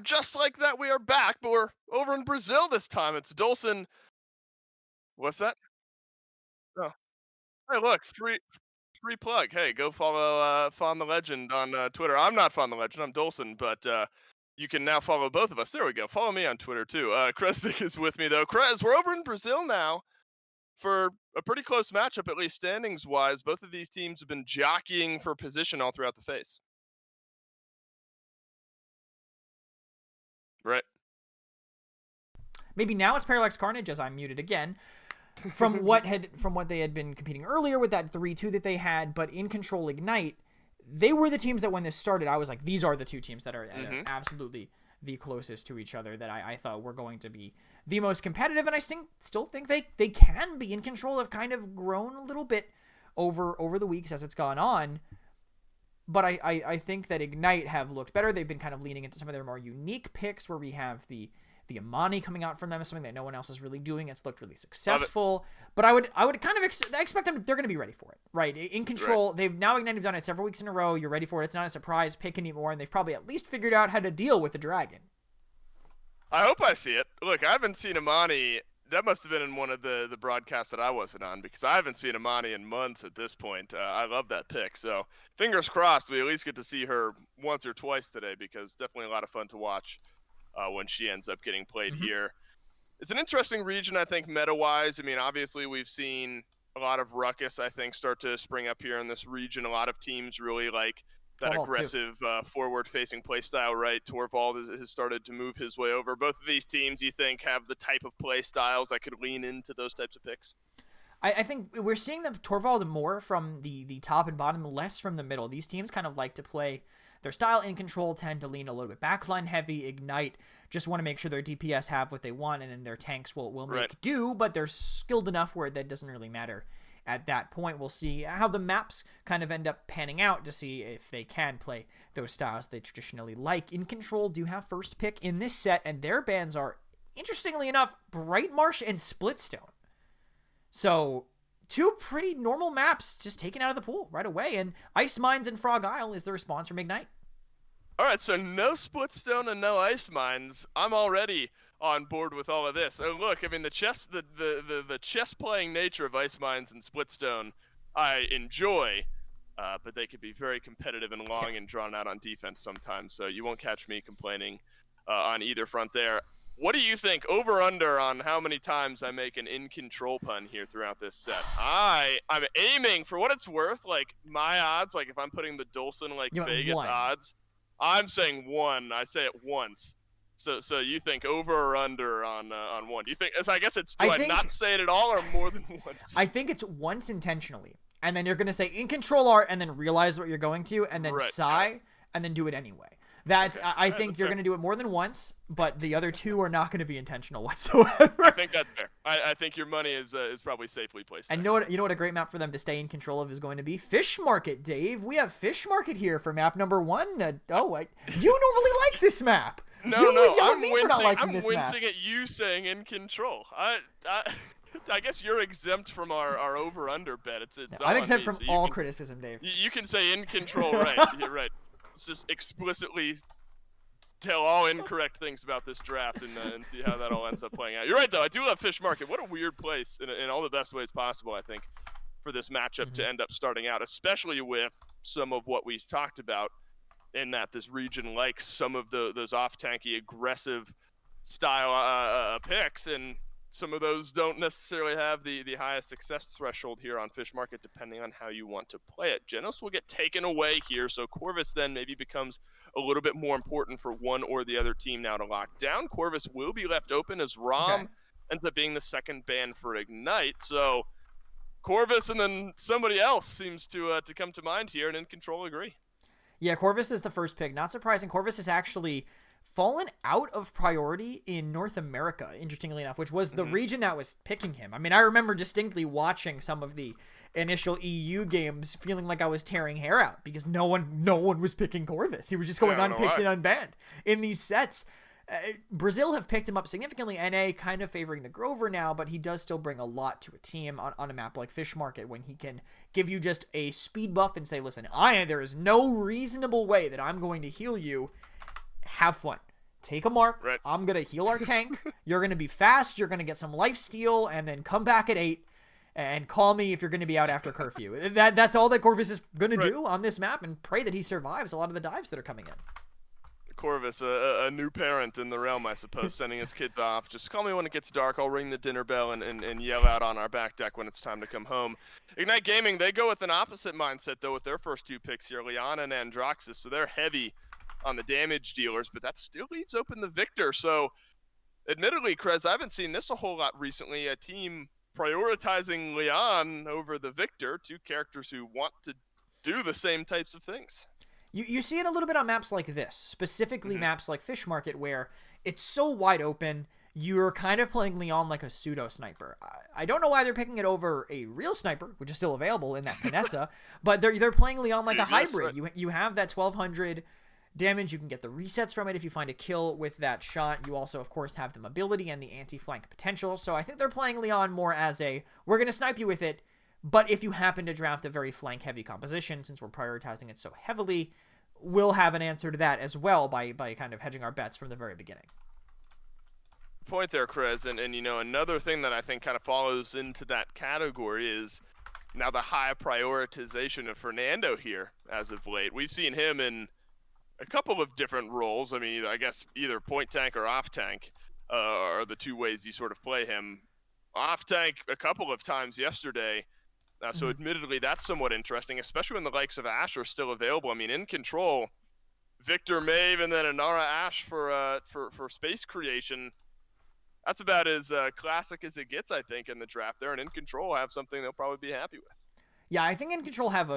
just like that, we are back, but we're over in Brazil this time. It's Dolson. What's that? Oh, hey, look, free plug. Hey, go follow Fawn the Legend on Twitter. I'm not Fawn the Legend. I'm Dolson, but you can now follow both of us. There we go. Follow me on Twitter too. Kresnik is with me though. Kres, we're over in Brazil now for a pretty close matchup, at least standings wise. Both of these teams have been jockeying for position all throughout the face. Right. Maybe now it's Parallax Carnage as I'm muted again. From what they had been competing earlier with that 3-2 that they had, but Incontrol Ignite, they were the teams that when this started, I was like, these are the two teams that are absolutely the closest to each other that I thought were going to be the most competitive, and I still think they can be. Incontrol have kind of grown a little bit over the weeks as it's gone on, but I think that Ignite have looked better. They've been kind of leaning into some of their more unique picks where we have the Amani coming out from them is something that no one else is really doing. It's looked really successful, but I would kind of expect them. They're going to be ready for it, right? Incontrol, right. They've now Ignited done it several weeks in a row. You're ready for it. It's not a surprise pick anymore, and they've probably at least figured out how to deal with the dragon. I hope I see it. Look, I haven't seen Amani. That must have been in one of the broadcasts that I wasn't on, because I haven't seen Amani in months at this point. I love that pick. So fingers crossed we at least get to see her once or twice today, because definitely a lot of fun to watch. When she ends up getting played here. It's an interesting region, I think, meta-wise. I mean, obviously, we've seen a lot of ruckus, I think, start to spring up here in this region. A lot of teams really like that aggressive forward-facing play style, right? Torvald has started to move his way over. Both of these teams, you think, have the type of play styles that could lean into those types of picks? I think we're seeing the Torvald more from the top and bottom, less from the middle. These teams kind of like to play their style. Incontrol tend to lean a little bit backline heavy. Ignite just want to make sure their DPS have what they want, and then their tanks will make do, but they're skilled enough where that doesn't really matter at that point. We'll see how the maps kind of end up panning out to see if they can play those styles they traditionally like. Incontrol do have first pick in this set, and their bans are, interestingly enough, Bright Marsh and Splitstone. So two pretty normal maps just taken out of the pool right away, and Ice Mines and Frog Isle is the response from Ignite. All right, so no Splitstone and no Ice Mines. I'm already on board with all of this. And look, I mean, the chess playing nature of Ice Mines and Splitstone, I enjoy, but they could be very competitive and long and drawn out on defense sometimes. So you won't catch me complaining on either front there. What do you think, over under, on how many times I make an Incontrol pun here throughout this set? I'm aiming, for what it's worth, like my odds, like if I'm putting the Dolson like Vegas odds, I'm saying one. I say it once. So you think over or under on one? Do you think? I guess it's I not say it at all or more than once? I think it's once intentionally, and then you're gonna say Incontrol art, and then realize what you're going to, and then sigh, and then do it anyway. That's okay. I think you're going to do it more than once, but the other two are not going to be intentional whatsoever. I think that's fair. I think your money is probably safely placed there. And you know what a great map for them to stay in control of is going to be? Fish Market, Dave. We have Fish Market here for map number 1. You normally like this map. No, I'm wincing at you saying Incontrol. I guess you're exempt from our over-under bet. I'm exempt from all criticism, Dave. You can say Incontrol, right? You're right. Let's just explicitly tell all incorrect things about this draft and see how that all ends up playing out. You're right, though. I do love Fish Market. What a weird place in all the best ways possible, I think, for this matchup to end up starting out, especially with some of what we've talked about in that this region likes some of those off-tanky, aggressive style picks, and some of those don't necessarily have the highest success threshold here on Fish Market, depending on how you want to play it. Genos will get taken away here, so Corvus then maybe becomes a little bit more important for one or the other team now to lock down. Corvus will be left open as Rom ends up being the second ban for Ignite. So Corvus and then somebody else seems to come to mind here, and Incontrol agree. Yeah, Corvus is the first pick. Not surprising. Corvus is actually fallen out of priority in North America, interestingly enough, which was the region that was picking him. I mean, I remember distinctly watching some of the initial EU games feeling like I was tearing hair out because no one was picking Corvus. He was just going unpicked and unbanned in these sets. Brazil have picked him up significantly. NA kind of favoring the Grover now, but he does still bring a lot to a team on a map like Fish Market when he can give you just a speed buff and say, listen, there is no reasonable way that I'm going to heal you. Have fun. take a mark. Right. I'm going to heal our tank. You're going to be fast. You're going to get some life steal, and then come back at 8 and call me if you're going to be out after curfew. That's all that Corvus is going to do on this map, and pray that he survives a lot of the dives that are coming in. Corvus, a new parent in the realm, I suppose, sending his kids off. Just call me when it gets dark. I'll ring the dinner bell and yell out on our back deck when it's time to come home. Ignite Gaming, they go with an opposite mindset, though, with their first 2 picks here, Liana and Androxus. So they're heavy on the damage dealers, but that still leaves open the Victor. So, admittedly, Krez, I haven't seen this a whole lot recently. A team prioritizing Leon over the Victor, 2 characters who want to do the same types of things. You see it a little bit on maps like this, specifically maps like Fish Market, where it's so wide open, you're kind of playing Leon like a pseudo-sniper. I don't know why they're picking it over a real sniper, which is still available in that Panessa, but they're playing Leon like a hybrid. Right. You have that 1200 damage. You can get the resets from it if you find a kill with that shot. You also, of course, have the mobility and the anti-flank potential. So I think they're playing Leon more as a, we're going to snipe you with it, but if you happen to draft a very flank-heavy composition, since we're prioritizing it so heavily, we'll have an answer to that as well by kind of hedging our bets from the very beginning. Point there, Krez, and you know, another thing that I think kind of follows into that category is now the high prioritization of Fernando here as of late. We've seen him in a couple of different roles. I mean, I guess either point tank or off tank are the 2 ways you sort of play him. Off tank a couple of times yesterday. So admittedly, that's somewhat interesting, especially when the likes of Ashe are still available. I mean, in control, Victor, Maeve, and then Inara Ashe for space creation. That's about as classic as it gets, I think, in the draft there. And in control have something they'll probably be happy with. Yeah, I think in control have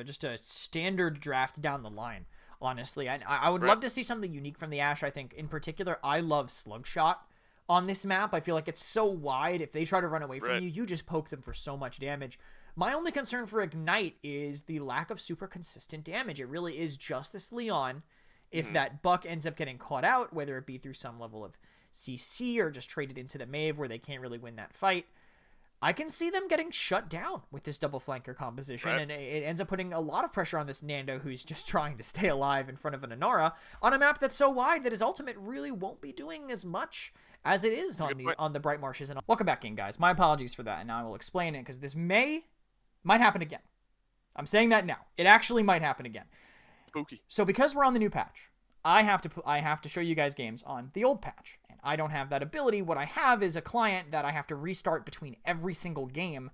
just a standard draft down the line. Honestly, I would love to see something unique from the Ashe. I think in particular, I love Slugshot on this map. I feel like it's so wide. If they try to run away from you, you just poke them for so much damage. My only concern for Ignite is the lack of super consistent damage. It really is just this Leon. If that Buck ends up getting caught out, whether it be through some level of CC or just traded into the Maeve where they can't really win that fight, I can see them getting shut down with this double flanker composition, and it ends up putting a lot of pressure on this Nando who's just trying to stay alive in front of an Inara on a map that's so wide that his ultimate really won't be doing as much as it is on the Bright Marshes. And welcome back in, guys. My apologies for that, and I will explain it because this might happen again. I'm saying that now. It actually might happen again. Spooky. So because we're on the new patch, I have to show you guys games on the old patch, and I don't have that ability. What I have is a client that I have to restart between every single game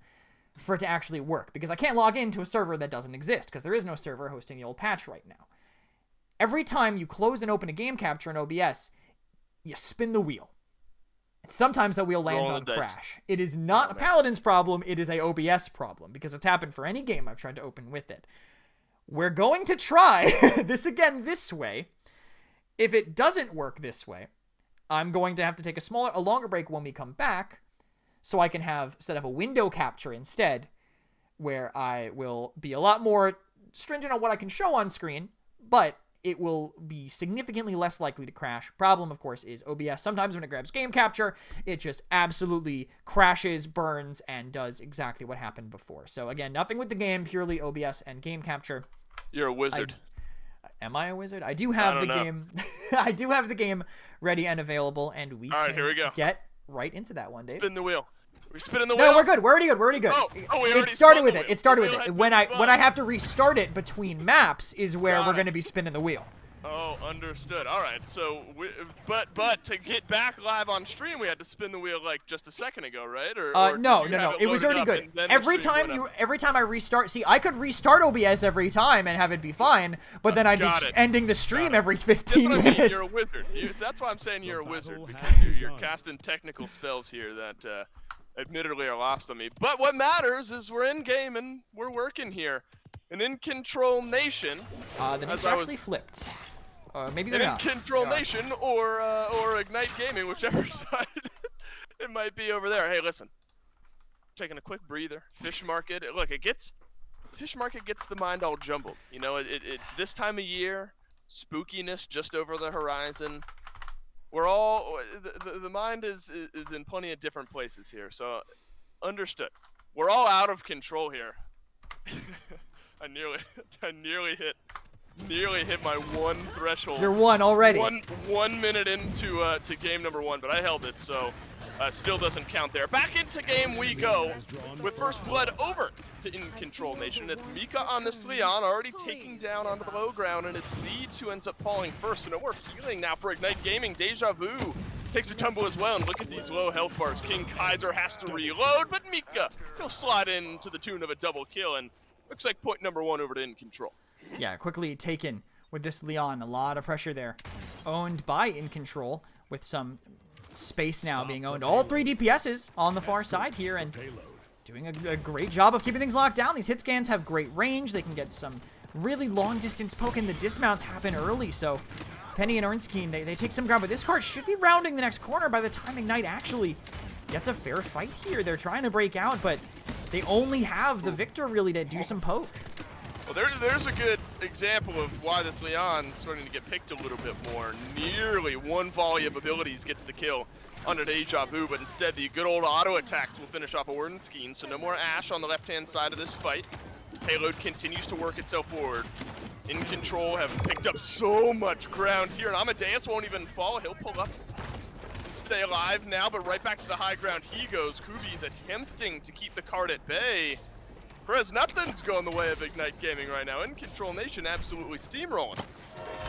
for it to actually work, because I can't log into a server that doesn't exist, because there is no server hosting the old patch right now. Every time you close and open a game capture in OBS, you spin the wheel. Sometimes that wheel lands on crash. It is not a Paladins problem, it is a OBS problem, because it's happened for any game I've tried to open with it. We're going to try this again this way. If it doesn't work this way, I'm going to have to take a longer break when we come back, so I can set up a window capture instead, where I will be a lot more stringent on what I can show on screen, but it will be significantly less likely to crash. Problem, of course, is OBS. Sometimes when it grabs game capture, it just absolutely crashes, burns, and does exactly what happened before. So again, nothing with the game, purely OBS and game capture. You're a wizard. Am I a wizard? I do have the game. I do have the game ready and available, and we can here we go. Get right into that one, Dave. Spin the wheel. We're spinning the wheel. No, we're good. We're already good. We're already good. It started with it. It started with it. When I have to restart it between maps is where we're going to be spinning the wheel. Oh, understood. All right. So, but to get back live on stream, we had to spin the wheel like just a second ago, right? Or no. It was already good. Every time I restart, see, I could restart OBS every time and have it be fine, but then I'd be ending the stream every 15 minutes. You're a wizard. That's why I'm saying you're a wizard, because you're casting technical spells here that admittedly are lost on me. But what matters is we're in game and we're working here. An In Control Nation. The name's actually flipped. Maybe they're not. In Control Nation or Ignite Gaming, whichever side it might be over there. Hey, listen. Taking a quick breather. Fish Market. Look, Fish Market gets the mind all jumbled. You know, it's this time of year. Spookiness just over the horizon. We're all the mind is in plenty of different places here. So understood. We're all out of control here. I nearly hit nearly hit my 1 threshold. You're 1 already. 1 minute into to game number 1, but I held it, so still doesn't count there. Back into game we go with first blood over to Incontrol Nation. It's Mika on this Leon, already taking down onto the low ground, and it's Zeeds who ends up falling first. So no more healing now for Ignite Gaming. Deja Vu takes a tumble as well, and look at these low health bars. King Kaiser has to reload, but Mika, he'll slide in to the tune of a double kill, and looks like point number 1 over to Incontrol. Yeah, quickly taken with this Leon. A lot of pressure there. Owned by Incontrol with some space now being owned. All 3 DPSs on the far side here and doing a great job of keeping things locked down. These hit scans have great range. They can get some really long distance poke, and the dismounts happen early, so Penny and Ornstein, they take some ground, but this card should be rounding the next corner by the time Ignite actually gets a fair fight here. They're trying to break out, but they only have the Victor really to do some poke. Well, there's a good example of why this Leon's starting to get picked a little bit more. Nearly 1 volley of abilities gets the kill on a Deja Vu, but instead the good old auto attacks will finish off Ornstein. So no more Ashe on the left-hand side of this fight. Payload continues to work itself forward. Incontrol have picked up so much ground here, and Amadeus won't even fall. He'll pull up and stay alive now, but right back to the high ground he goes. Kubi's attempting to keep the card at bay. Perez, nothing's going the way of Ignite Gaming right now. Incontrol Nation absolutely steamrolling.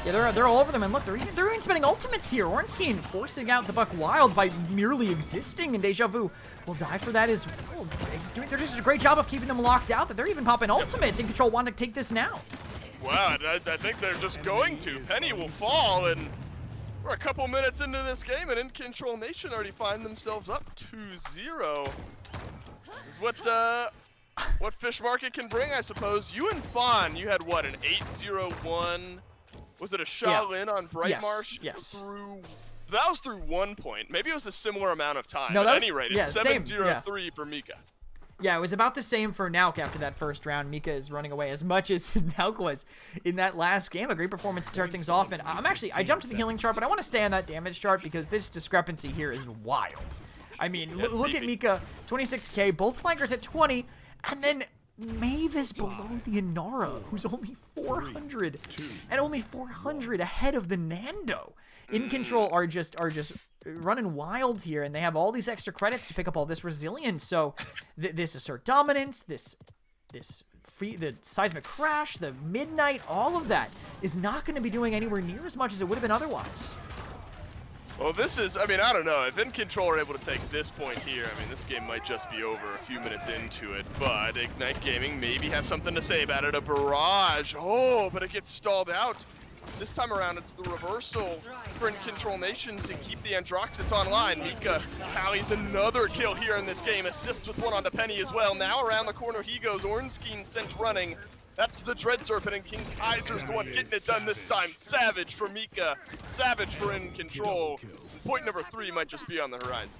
Yeah, they're all over them, and look, they're even spending ultimates here. Ornstein forcing out the Buck Wild by merely existing, and Deja Vu will die for that as well. They're doing just a great job of keeping them locked out that they're even popping ultimates. Incontrol want to take this now. Wow, I think they're just going to. Penny will fall, and we're a couple minutes into this game, and Incontrol Nation already find themselves up 2-0. Is what Fish Market can bring, I suppose. You and Fawn, you had what, an 8-0-1? Was it a Shaolin on Brightmarsh? Yes. That was through 1 point. Maybe it was a similar amount of time. No, at any rate, it's 7-0-3 for Mika. Yeah, it was about the same for Nauk after that first round. Mika is running away as much as Nauk was in that last game. A great performance to start things off. And I jumped to the healing chart, but I want to stay on that damage chart because this discrepancy here is wild. I mean, look at Mika, 26k, both flankers at 20, and then Mavis below the Inara, who's only 400, and only 400 ahead of the Nando. Incontrol are just running wild here, and they have all these extra credits to pick up all this resilience. So this assert dominance, the seismic crash, the midnight, all of that is not going to be doing anywhere near as much as it would have been otherwise. Well, this is, I mean, I don't know. If Incontrol are able to take this point here, I mean, this game might just be over a few minutes into it. But Ignite Gaming maybe have something to say about it. A barrage. Oh, but it gets stalled out. This time around, it's the reversal for Incontrol Nation to keep the Androxus online. Mika tallies another kill here in this game. Assists with one onto Penny as well. Now around the corner he goes. Ornstein sent running. That's the Dread Serpent, and King Kaiser's the one getting it done this time. Savage for Mika, savage for Incontrol. Point number 3 might just be on the horizon.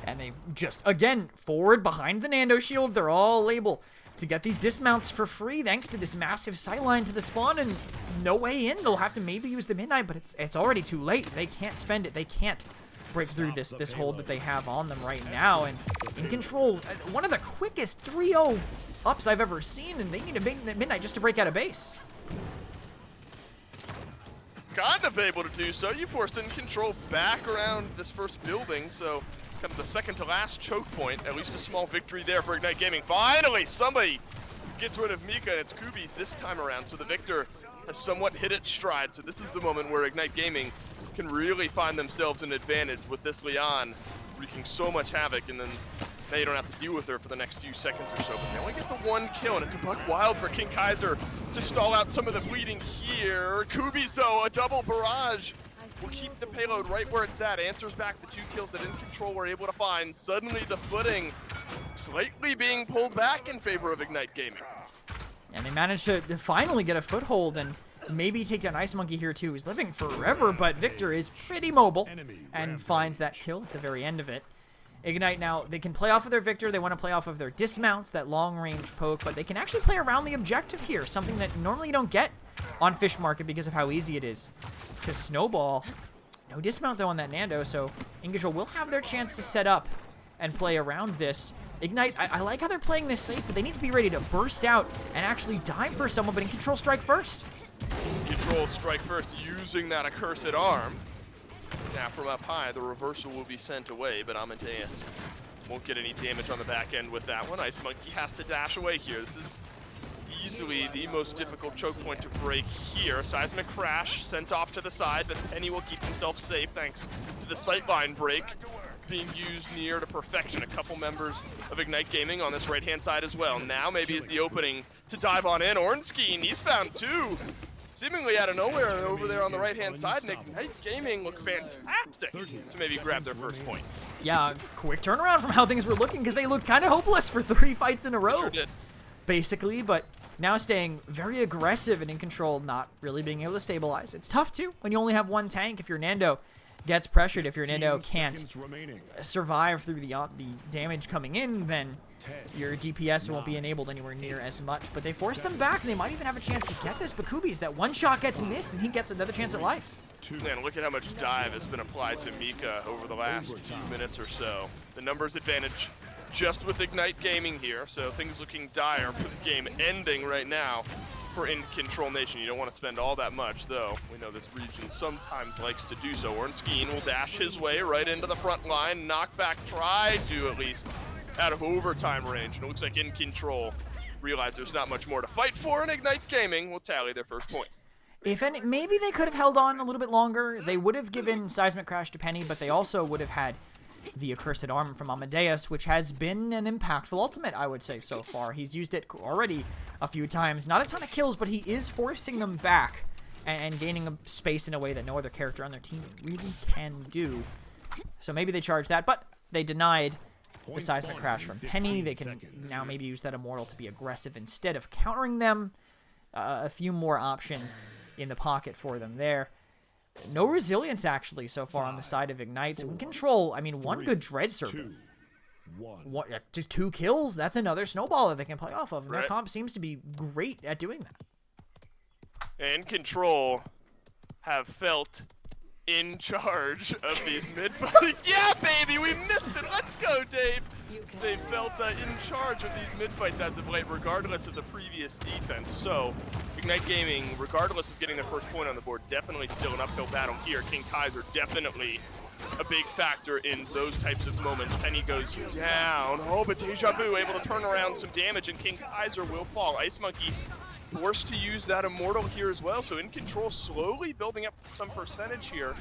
And they just, again, forward behind the Nando shield. They're all able to get these dismounts for free thanks to this massive sightline to the spawn, and no way in. They'll have to maybe use the Midnight, but it's already too late. They can't spend it. They can't break through this hold that they have on them right now. And Incontrol, one of the quickest 3-0 ups I've ever seen, and they need a big Midnight just to break out of base. Kind of able to do so. You forced Incontrol back around this first building, so kind of the second to last choke point. At least a small victory there for Ignite Gaming. Finally, somebody gets rid of Mika, and it's Kubi's this time around, so the victor has somewhat hit its stride. So this is the moment where Ignite Gaming can really find themselves an advantage with this Leon wreaking so much havoc, and then now you don't have to deal with her for the next few seconds or so. But they only get the 1 kill, and it's a Buck Wild for King Kaiser to stall out some of the bleeding here. Kubi's, though, a double barrage will keep the payload right where it's at. Answers back the 2 kills that Incontrol were able to find. Suddenly the footing slightly being pulled back in favor of Ignite Gaming. And they managed to finally get a foothold and maybe take down Ice Monkey here too. He's living forever, but Victor is pretty mobile and finds that kill at the very end of it. Ignite now, they can play off of their Victor. They want to play off of their dismounts, that long-range poke, but they can actually play around the objective here, something that normally you don't get on Fish Market because of how easy it is to snowball. No dismount, though, on that Nando, so Incontrol will have their chance to set up and play around this. Ignite, I like how they're playing this safe, but they need to be ready to burst out and actually dive for someone, but Incontrol strike first. You Incontrol strike first, using that accursed arm. Now from up high, the reversal will be sent away, but Amadeus won't get any damage on the back end with that one. Ice Monkey has to dash away here. This is easily the most difficult choke point to break here. Seismic Crash sent off to the side, but Penny will keep himself safe thanks to the sightline break being used near to perfection. A couple members of Ignite Gaming on this right-hand side as well. Now maybe is the opening to dive on in. Ornstein, he's found two. Seemingly out of nowhere over there on the right-hand side, and Ignite Gaming look fantastic to maybe grab their first point. Yeah, quick turnaround from how things were looking, because they looked kind of hopeless for 3 fights in a row. Sure did. Basically, but now staying very aggressive and in control, not really being able to stabilize. It's tough, too, when you only have one tank. If your Nando gets pressured, if your Nando can't survive through the damage coming in, then your DPS won't be enabled anywhere near as much. But they force them back, and they might even have a chance to get this. But Kubi's, that one shot gets missed, and he gets another chance at life. Man, look at how much dive has been applied to Mika over the last few minutes or so. The numbers advantage just with Ignite Gaming here, so things looking dire for the game ending right now for Incontrol Nation. You don't want to spend all that much, though. We know this region sometimes likes to do so. Ornstein will dash his way right into the front line. Knockback tried to, at least, out of overtime range. And it looks like Incontrol realize there's not much more to fight for, and Ignite Gaming will tally their first point. If any, maybe they could have held on a little bit longer. They would have given Seismic Crash to Penny, but they also would have had the accursed arm from Amadeus, which has been an impactful ultimate, I would say, so far. He's used it already a few times. Not a ton of kills, but he is forcing them back and gaining a space in a way that no other character on their team really can do. So maybe they charged that, but they denied the Seismic Crash from Penny. They can now maybe use that Immortal to be aggressive instead of countering them. A few more options in the pocket for them there. No resilience, actually, so far on the side of Ignite. So in Control, I mean, one good Dread Serpent. Just 2 kills, that's another snowball that they can play off of. And their comp seems to be great at doing that. And Control have felt in charge of these mid-fights. Yeah, baby, we missed it. Let's go, Dave. They felt in charge of these mid-fights as of late, regardless of the previous defense. So, Ignite Gaming, regardless of getting their first point on the board, definitely still an uphill battle here. King Kaiser definitely a big factor in those types of moments. Penny goes down. Oh, but Deja Vu able to turn around some damage, and King Kaiser will fall. Ice Monkey forced to use that Immortal here as well. So in Control, slowly building up some percentage here,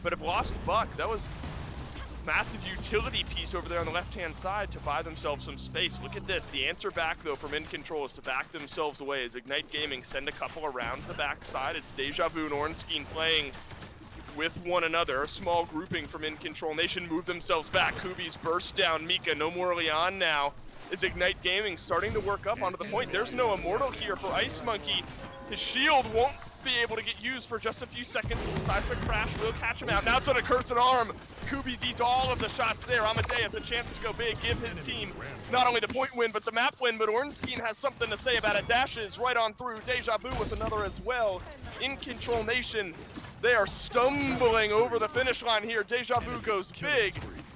but have lost Buck. That was massive utility piece over there on the left-hand side to buy themselves some space. Look at this. The answer back, though, from Incontrol is to back themselves away as Ignite Gaming send a couple around the backside. It's Deja Vu and Ornstein playing with one another. A small grouping from Incontrol Nation move themselves back. Kubi's burst down Mika. No more Leon now. Is Ignite Gaming starting to work up onto the point? There's no Immortal here for Ice Monkey. His shield won't be able to get used for just a few seconds. The Seismic Crash will catch him out. Now it's on a cursed arm. Kubi's eats all of the shots there. Amadeus a chance to go big, give his team not only the point win, but the map win. But Ornstein has something to say about it. Dashes right on through. Deja Vu with another as well. Incontrol Nation, they are stumbling over the finish line here. Deja Vu goes big.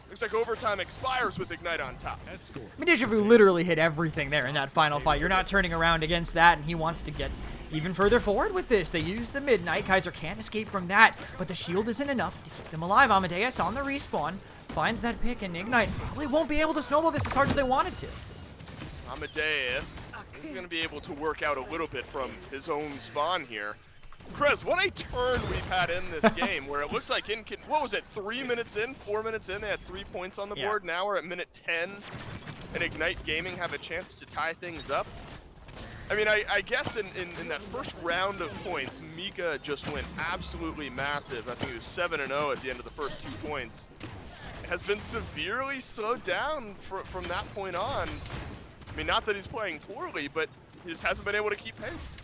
Looks like overtime expires with Ignite on top. I mean, Deja Vu literally hit everything there in that final fight. You're not turning around against that, and he wants to get even further forward with this. They use the Midnight. Kaiser can't escape from that, but the shield isn't enough to keep them alive. Amadeus on the respawn finds that pick, and Ignite probably won't be able to snowball this as hard as they wanted to. Amadeus is going to be able to work out a little bit from his own spawn here. Chris, what a turn we've had in this game where it looked like what was it, 3 minutes in, 4 minutes in, they had 3 points on the board. Now we're at minute 10, and Ignite Gaming have a chance to tie things up. I mean, I guess in that first round of points, Mika just went absolutely massive. I think he was 7-0 at the end of the first 2 points. Has been severely slowed down from that point on. I mean, not that he's playing poorly, but he just hasn't been able to keep pace.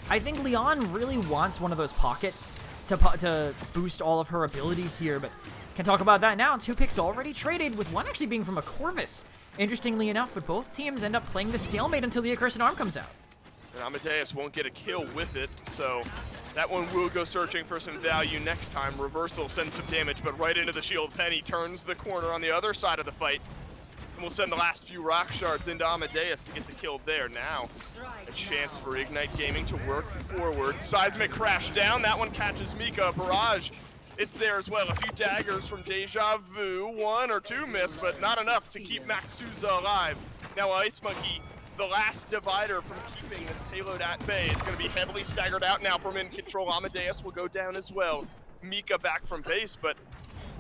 I think Leon really wants one of those pockets to boost all of her abilities here, but can talk about that now. 2 picks already traded, with one actually being from a Corvus. Interestingly enough, but both teams end up playing the stalemate until the accursed arm comes out. And Amadeus won't get a kill with it, so that one will go searching for some value next time. Reversal sends some damage, but right into the shield. Penny turns the corner on the other side of the fight. And we'll send the last few rock shards into Amadeus to get the kill there. Now, a chance for Ignite Gaming to work forward. Seismic crash down. That one catches Mika. Barrage, it's there as well. A few daggers from Deja Vu. 1 or 2 missed, but not enough to keep Maxuza alive. Now Ice Monkey, the last divider from keeping this payload at bay, is going to be heavily staggered out now from Incontrol. Amadeus will go down as well. Mika back from base, but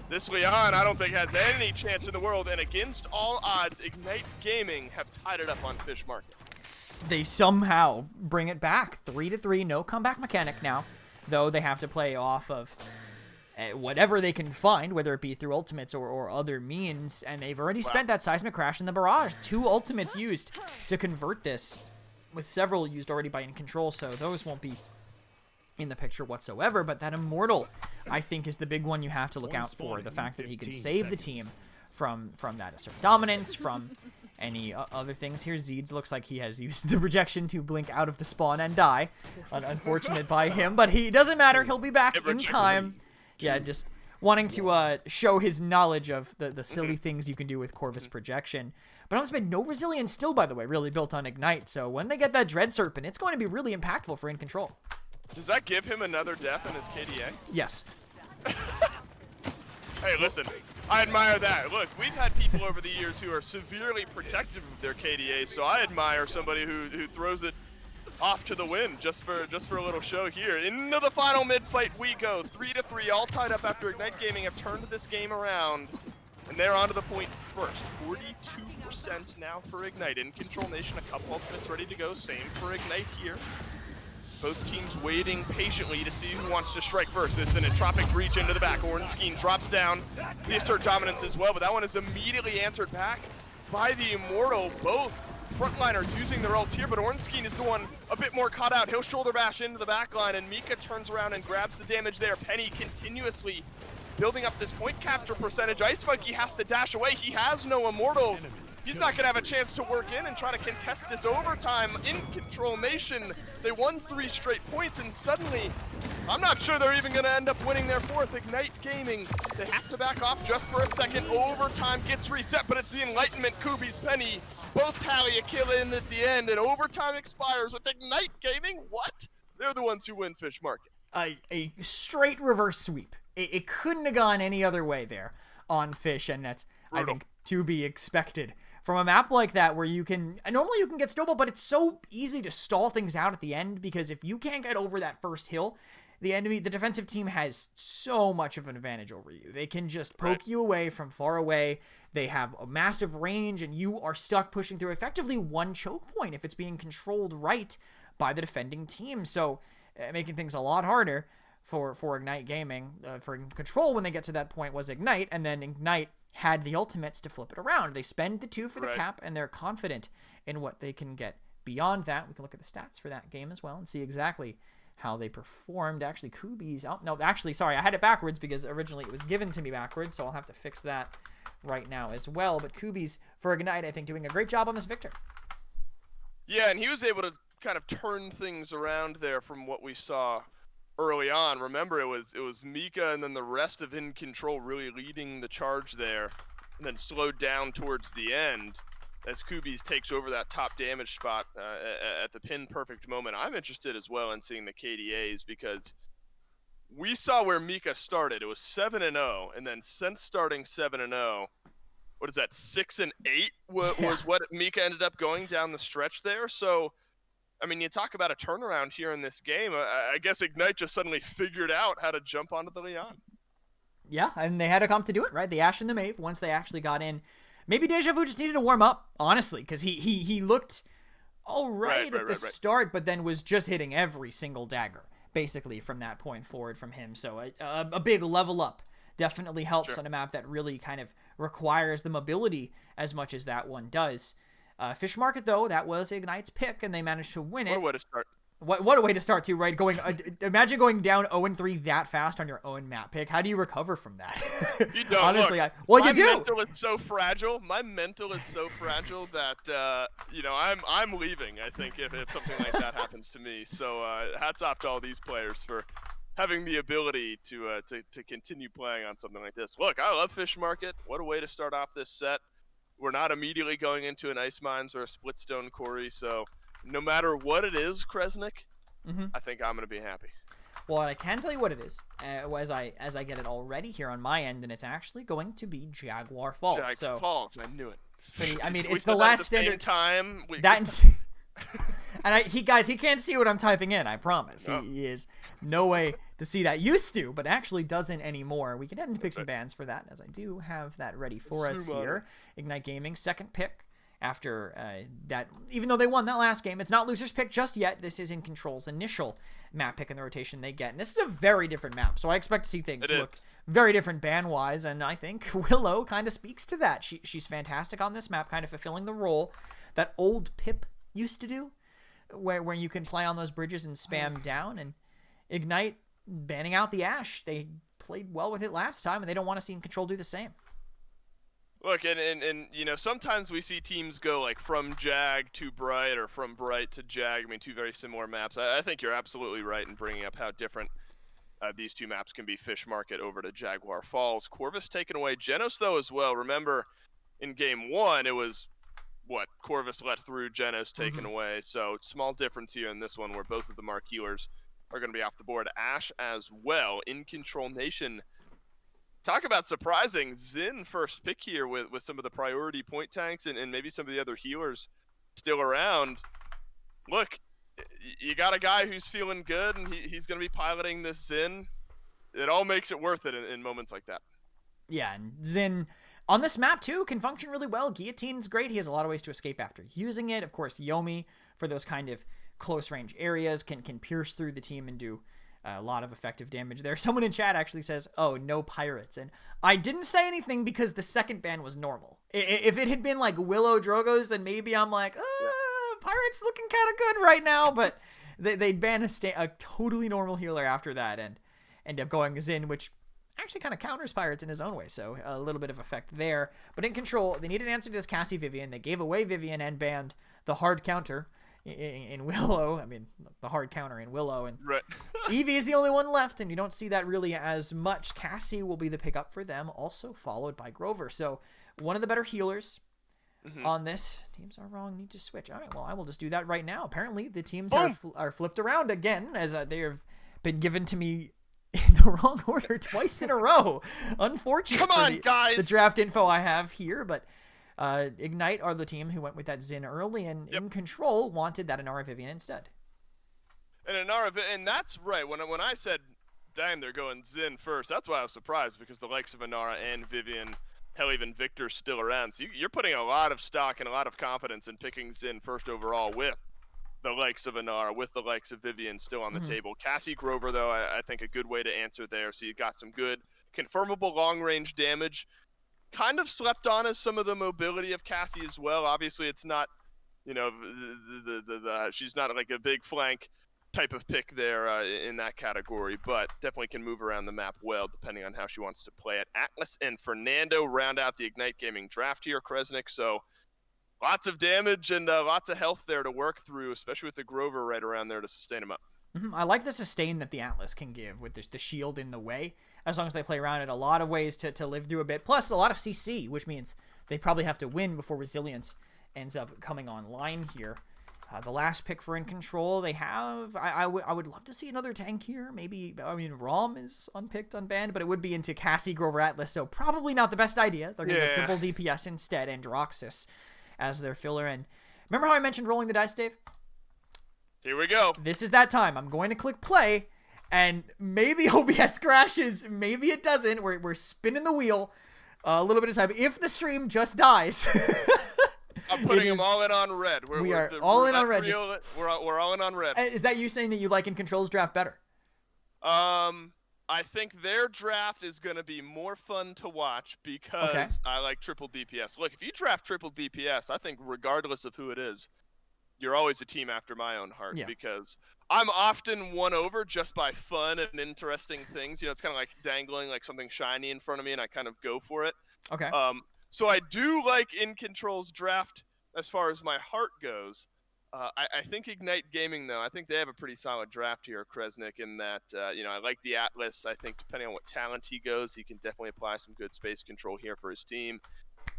this Leon, I don't think has any chance in the world, and against all odds, Ignite Gaming have tied it up on Fish Market. They somehow bring it back, 3-3, no comeback mechanic now, though they have to play off of whatever they can find, whether it be through ultimates or other means, and they've already spent that seismic crash in the barrage. 2 ultimates used to convert this, with several used already by Incontrol, so those won't be in the picture whatsoever, but that Immortal, I think, is the big one you have to look out for. The fact that he could save the team from that assert dominance, from any other things. Here, Zeeds looks like he has used the rejection to blink out of the spawn and die. Unfortunate by him, but he doesn't matter. He'll be back in time. Yeah, just wanting to show his knowledge of the silly things you can do with Corvus projection. But on this mid, no Resilience still, by the way, really built on Ignite. So when they get that Dread Serpent, it's going to be really impactful for Incontrol. Does that give him another death in his KDA? Yes. Hey, listen, I admire that. Look, we've had people over the years who are severely protective of their KDA, so I admire somebody who throws it off to the wind just for a little show here. Into the final mid-fight we go. 3-3, all tied up after Ignite Gaming have turned this game around. And they're onto the point first. 42% now for Ignite. Incontrol Nation, a couple ultimates ready to go. Same for Ignite here. Both teams waiting patiently to see who wants to strike first. It's an entropic breach into the back. Ornstein drops down the assert dominance as well, but that one is immediately answered back by the Immortal. Both frontliners using their ult here, but Ornstein is the one a bit more caught out. He'll shoulder bash into the back line, and Mika turns around and grabs the damage there. Penny continuously building up this point capture percentage. Ice Monkey has to dash away. He has no Immortal. He's not going to have a chance to work in and try to contest this overtime. Incontrol Nation, they won 3 straight points, and suddenly, I'm not sure they're even going to end up winning their 4th. Ignite Gaming, they have to back off just for a second. Overtime gets reset, but it's the Enlightenment, Kubi's, Penny. Both tally a kill in at the end, and overtime expires with Ignite Gaming. What? They're the ones who win Fish Market. A straight reverse sweep. It couldn't have gone any other way there on Fish, and that's, brutal. I think, to be expected from a map like that, where normally you can get snowball, but it's so easy to stall things out at the end, because if you can't get over that first hill, the defensive team has so much of an advantage over you. They can just poke you away from far away. They have a massive range, and you are stuck pushing through effectively one choke point if it's being controlled right by the defending team. So making things a lot harder for Ignite Gaming. For Control, when they get to that point, was Ignite, and then Ignite had the ultimates to flip it around. They spend the 2 for the cap, and they're confident in what they can get beyond that. We can look at the stats for that game as well and see exactly how they performed. Actually, Kubi's... Oh, no, actually, sorry, I had it backwards because originally it was given to me backwards, so I'll have to fix that right now as well. But Kubi's, for Ignite, I think, doing a great job on this Victor. Yeah, and he was able to kind of turn things around there from what we saw early on. Remember, it was Mika and then the rest of Incontrol really leading the charge there, and then slowed down towards the end as Kubi's takes over that top damage spot at the pin perfect moment. I'm interested as well in seeing the KDAs, because we saw where Mika started. It was 7-0, and then since starting 7-0, what is that, 6-8 was what Mika ended up going down the stretch there. So I mean, you talk about a turnaround here in this game. I guess Ignite just suddenly figured out how to jump onto the Leon. Yeah, and they had to come to do it, right? The Ashe and the Maeve, once they actually got in. Maybe Deja Vu just needed to warm up, honestly, because he looked all right at the start, but then was just hitting every single dagger, basically, from that point forward from him. So a big level up definitely helps on a map that really kind of requires the mobility as much as that one does. Fish Market, though, that was Ignite's pick, and they managed to win it. What a way to start. What a way to start, too, right? Imagine going down 0-3 that fast on your own map pick. How do you recover from that? You don't. Honestly, you do. My mental is so fragile. My mental is so fragile that, I'm leaving, I think, if something like that happens to me. So hats off to all these players for having the ability to continue playing on something like this. Look, I love Fish Market. What a way to start off this set. We're not immediately going into an Ice Mines or a Splitstone Quarry, so no matter what it is, Kresnik, I think I'm going to be happy. Well, I can tell you what it is, as I get it already here on my end, and it's actually going to be Jaguar Falls. Falls, I knew it. I mean, it's the last standard time. And he can't see what I'm typing in. I promise. Oh. He is no way to see that. Used to, but actually doesn't anymore. We can head into picks and bans for that, as I do have that ready for us here. Ignite Gaming, second pick after that. Even though they won that last game, it's not loser's pick just yet. This is Incontrol's initial map pick in the rotation they get, and this is a very different map. So I expect to see things look very different ban-wise, and I think Willow kind of speaks to that. She's fantastic on this map, kind of fulfilling the role that old Pip used to do, where you can play on those bridges and spam down, and Ignite banning out the Ashe. They played well with it last time, and they don't want to see Incontrol do the same. Look, and you know, sometimes we see teams go like from Jag to Bright or from Bright to Jag. I mean, two very similar maps. I think you're absolutely right in bringing up how different these two maps can be. Fish Market over to Jaguar Falls. Corvus taken away. Genos, though, as well. Remember, in Game 1, it was Corvus let through, Genos taken away. So small difference here in this one where both of the Mark healers are going to be off the board. Ashe as well. Incontrol Nation. Talk about surprising. Zin first pick here with some of the priority point tanks and maybe some of the other healers still around. Look, you got a guy who's feeling good, and he's going to be piloting this Zin. It all makes it worth it in moments like that. Yeah, and Zin on this map, too, can function really well. Guillotine's great. He has a lot of ways to escape after using it. Of course, Yomi, for those kind of close-range areas, can pierce through the team and do a lot of effective damage there. Someone in chat actually says, oh, no pirates. And I didn't say anything because the second ban was normal. If it had been like Willow Drogos, then maybe I'm like, pirates looking kind of good right now. But they'd ban a totally normal healer after that and end up going Zin, which actually kind of counters pirates in his own way. So a little bit of effect there. But Incontrol, they needed an answer to this Cassie Vivian. They gave away Vivian and banned the hard counter in Willow. I mean, the hard counter in Willow, and right. Eevee is the only one left, and you don't see that really as much. Cassie will be the pickup for them, also followed by Grover. So one of the better healers on this. Teams are wrong, need to switch. All right, well, I will just do that right now. Apparently, the teams are flipped around again, as they have been given to me in the wrong order twice in a row. Unfortunate. Come on, guys. The draft info I have here, but Ignite are the team who went with that Zin early, and Incontrol wanted that Inara Vivian instead. And and that's right. When I said, damn, they're going Zin first, that's why I was surprised, because the likes of Inara and Vivian, hell, even Victor's still around. So you're putting a lot of stock and a lot of confidence in picking Zin first overall with the likes of Inara, with the likes of Vivian still on the table. Cassie Grover, though, I think a good way to answer there. So you got some good confirmable long-range damage. Kind of slept on as some of the mobility of Cassie as well. Obviously, it's not, you know, she's not like a big flank type of pick there in that category, but definitely can move around the map well depending on how she wants to play it. Atlas and Fernando round out the Ignite Gaming draft here, Kresnik. So lots of damage and lots of health there to work through, especially with the Grover right around there to sustain him up. I like the sustain that the Atlas can give with the shield in the way, as long as they play around it. A lot of ways to live through a bit, plus a lot of CC, which means they probably have to win before Resilience ends up coming online here. The last pick for Incontrol, they have, I would love to see another tank here. Maybe, I mean, Rom is unpicked, unbanned, but it would be into Cassie, Grover, Atlas, so probably not the best idea. They're going to triple DPS instead, and Droxus as their filler. And remember how I mentioned rolling the dice, Dave? Here we go. This is that time. I'm going to click play, and maybe OBS crashes. Maybe it doesn't. We're spinning the wheel a little bit of time. If the stream just dies... I'm putting them all in on red. We're all in on red. We're all in on red. Is that you saying that you like Incontrol's draft better? I think their draft is going to be more fun to watch because I like triple DPS. Look, if you draft triple DPS, I think regardless of who it is, you're always a team after my own heart because I'm often won over just by fun and interesting things. You know, it's kind of like dangling like something shiny in front of me, and I kind of go for it. Okay. So I do like Incontrol's draft as far as my heart goes. I think Ignite Gaming, though, I think they have a pretty solid draft here, Kresnik, in that, you know, I like the Atlas. I think depending on what talent he goes, he can definitely apply some good space control here for his team.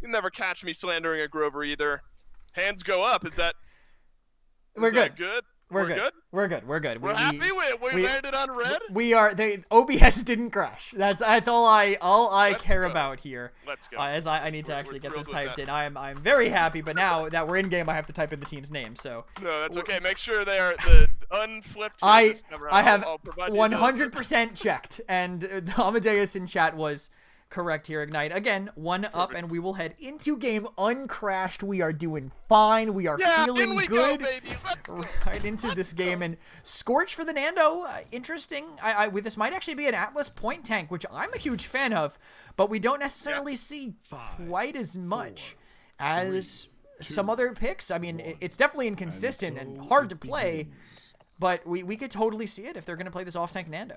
You'll never catch me slandering a Grover either. Hands go up. Is that We're good. Good? We're good. We're good. We're good. We're happy. We landed on red. We are. The OBS didn't crash. That's all I care about here. Let's go. As I need to actually get this typed that. in. I'm very happy, but now that we're in game, I have to type in the team's name. So no, that's okay. Make sure they are the unflipped. I have I'll provide 100% checked, and Amadeus in chat was correct here. Ignite again, 1 up, and we will head into game uncrashed. We are doing fine. We are feeling in we good. Go, baby. Let's go. Right into this game, and Scorch for the Nando. Interesting. This might actually be an Atlas point tank, which I'm a huge fan of, but we don't necessarily see quite as much as some other picks. I mean, it's definitely inconsistent and hard to play, but we could totally see it if they're going to play this off tank Nando.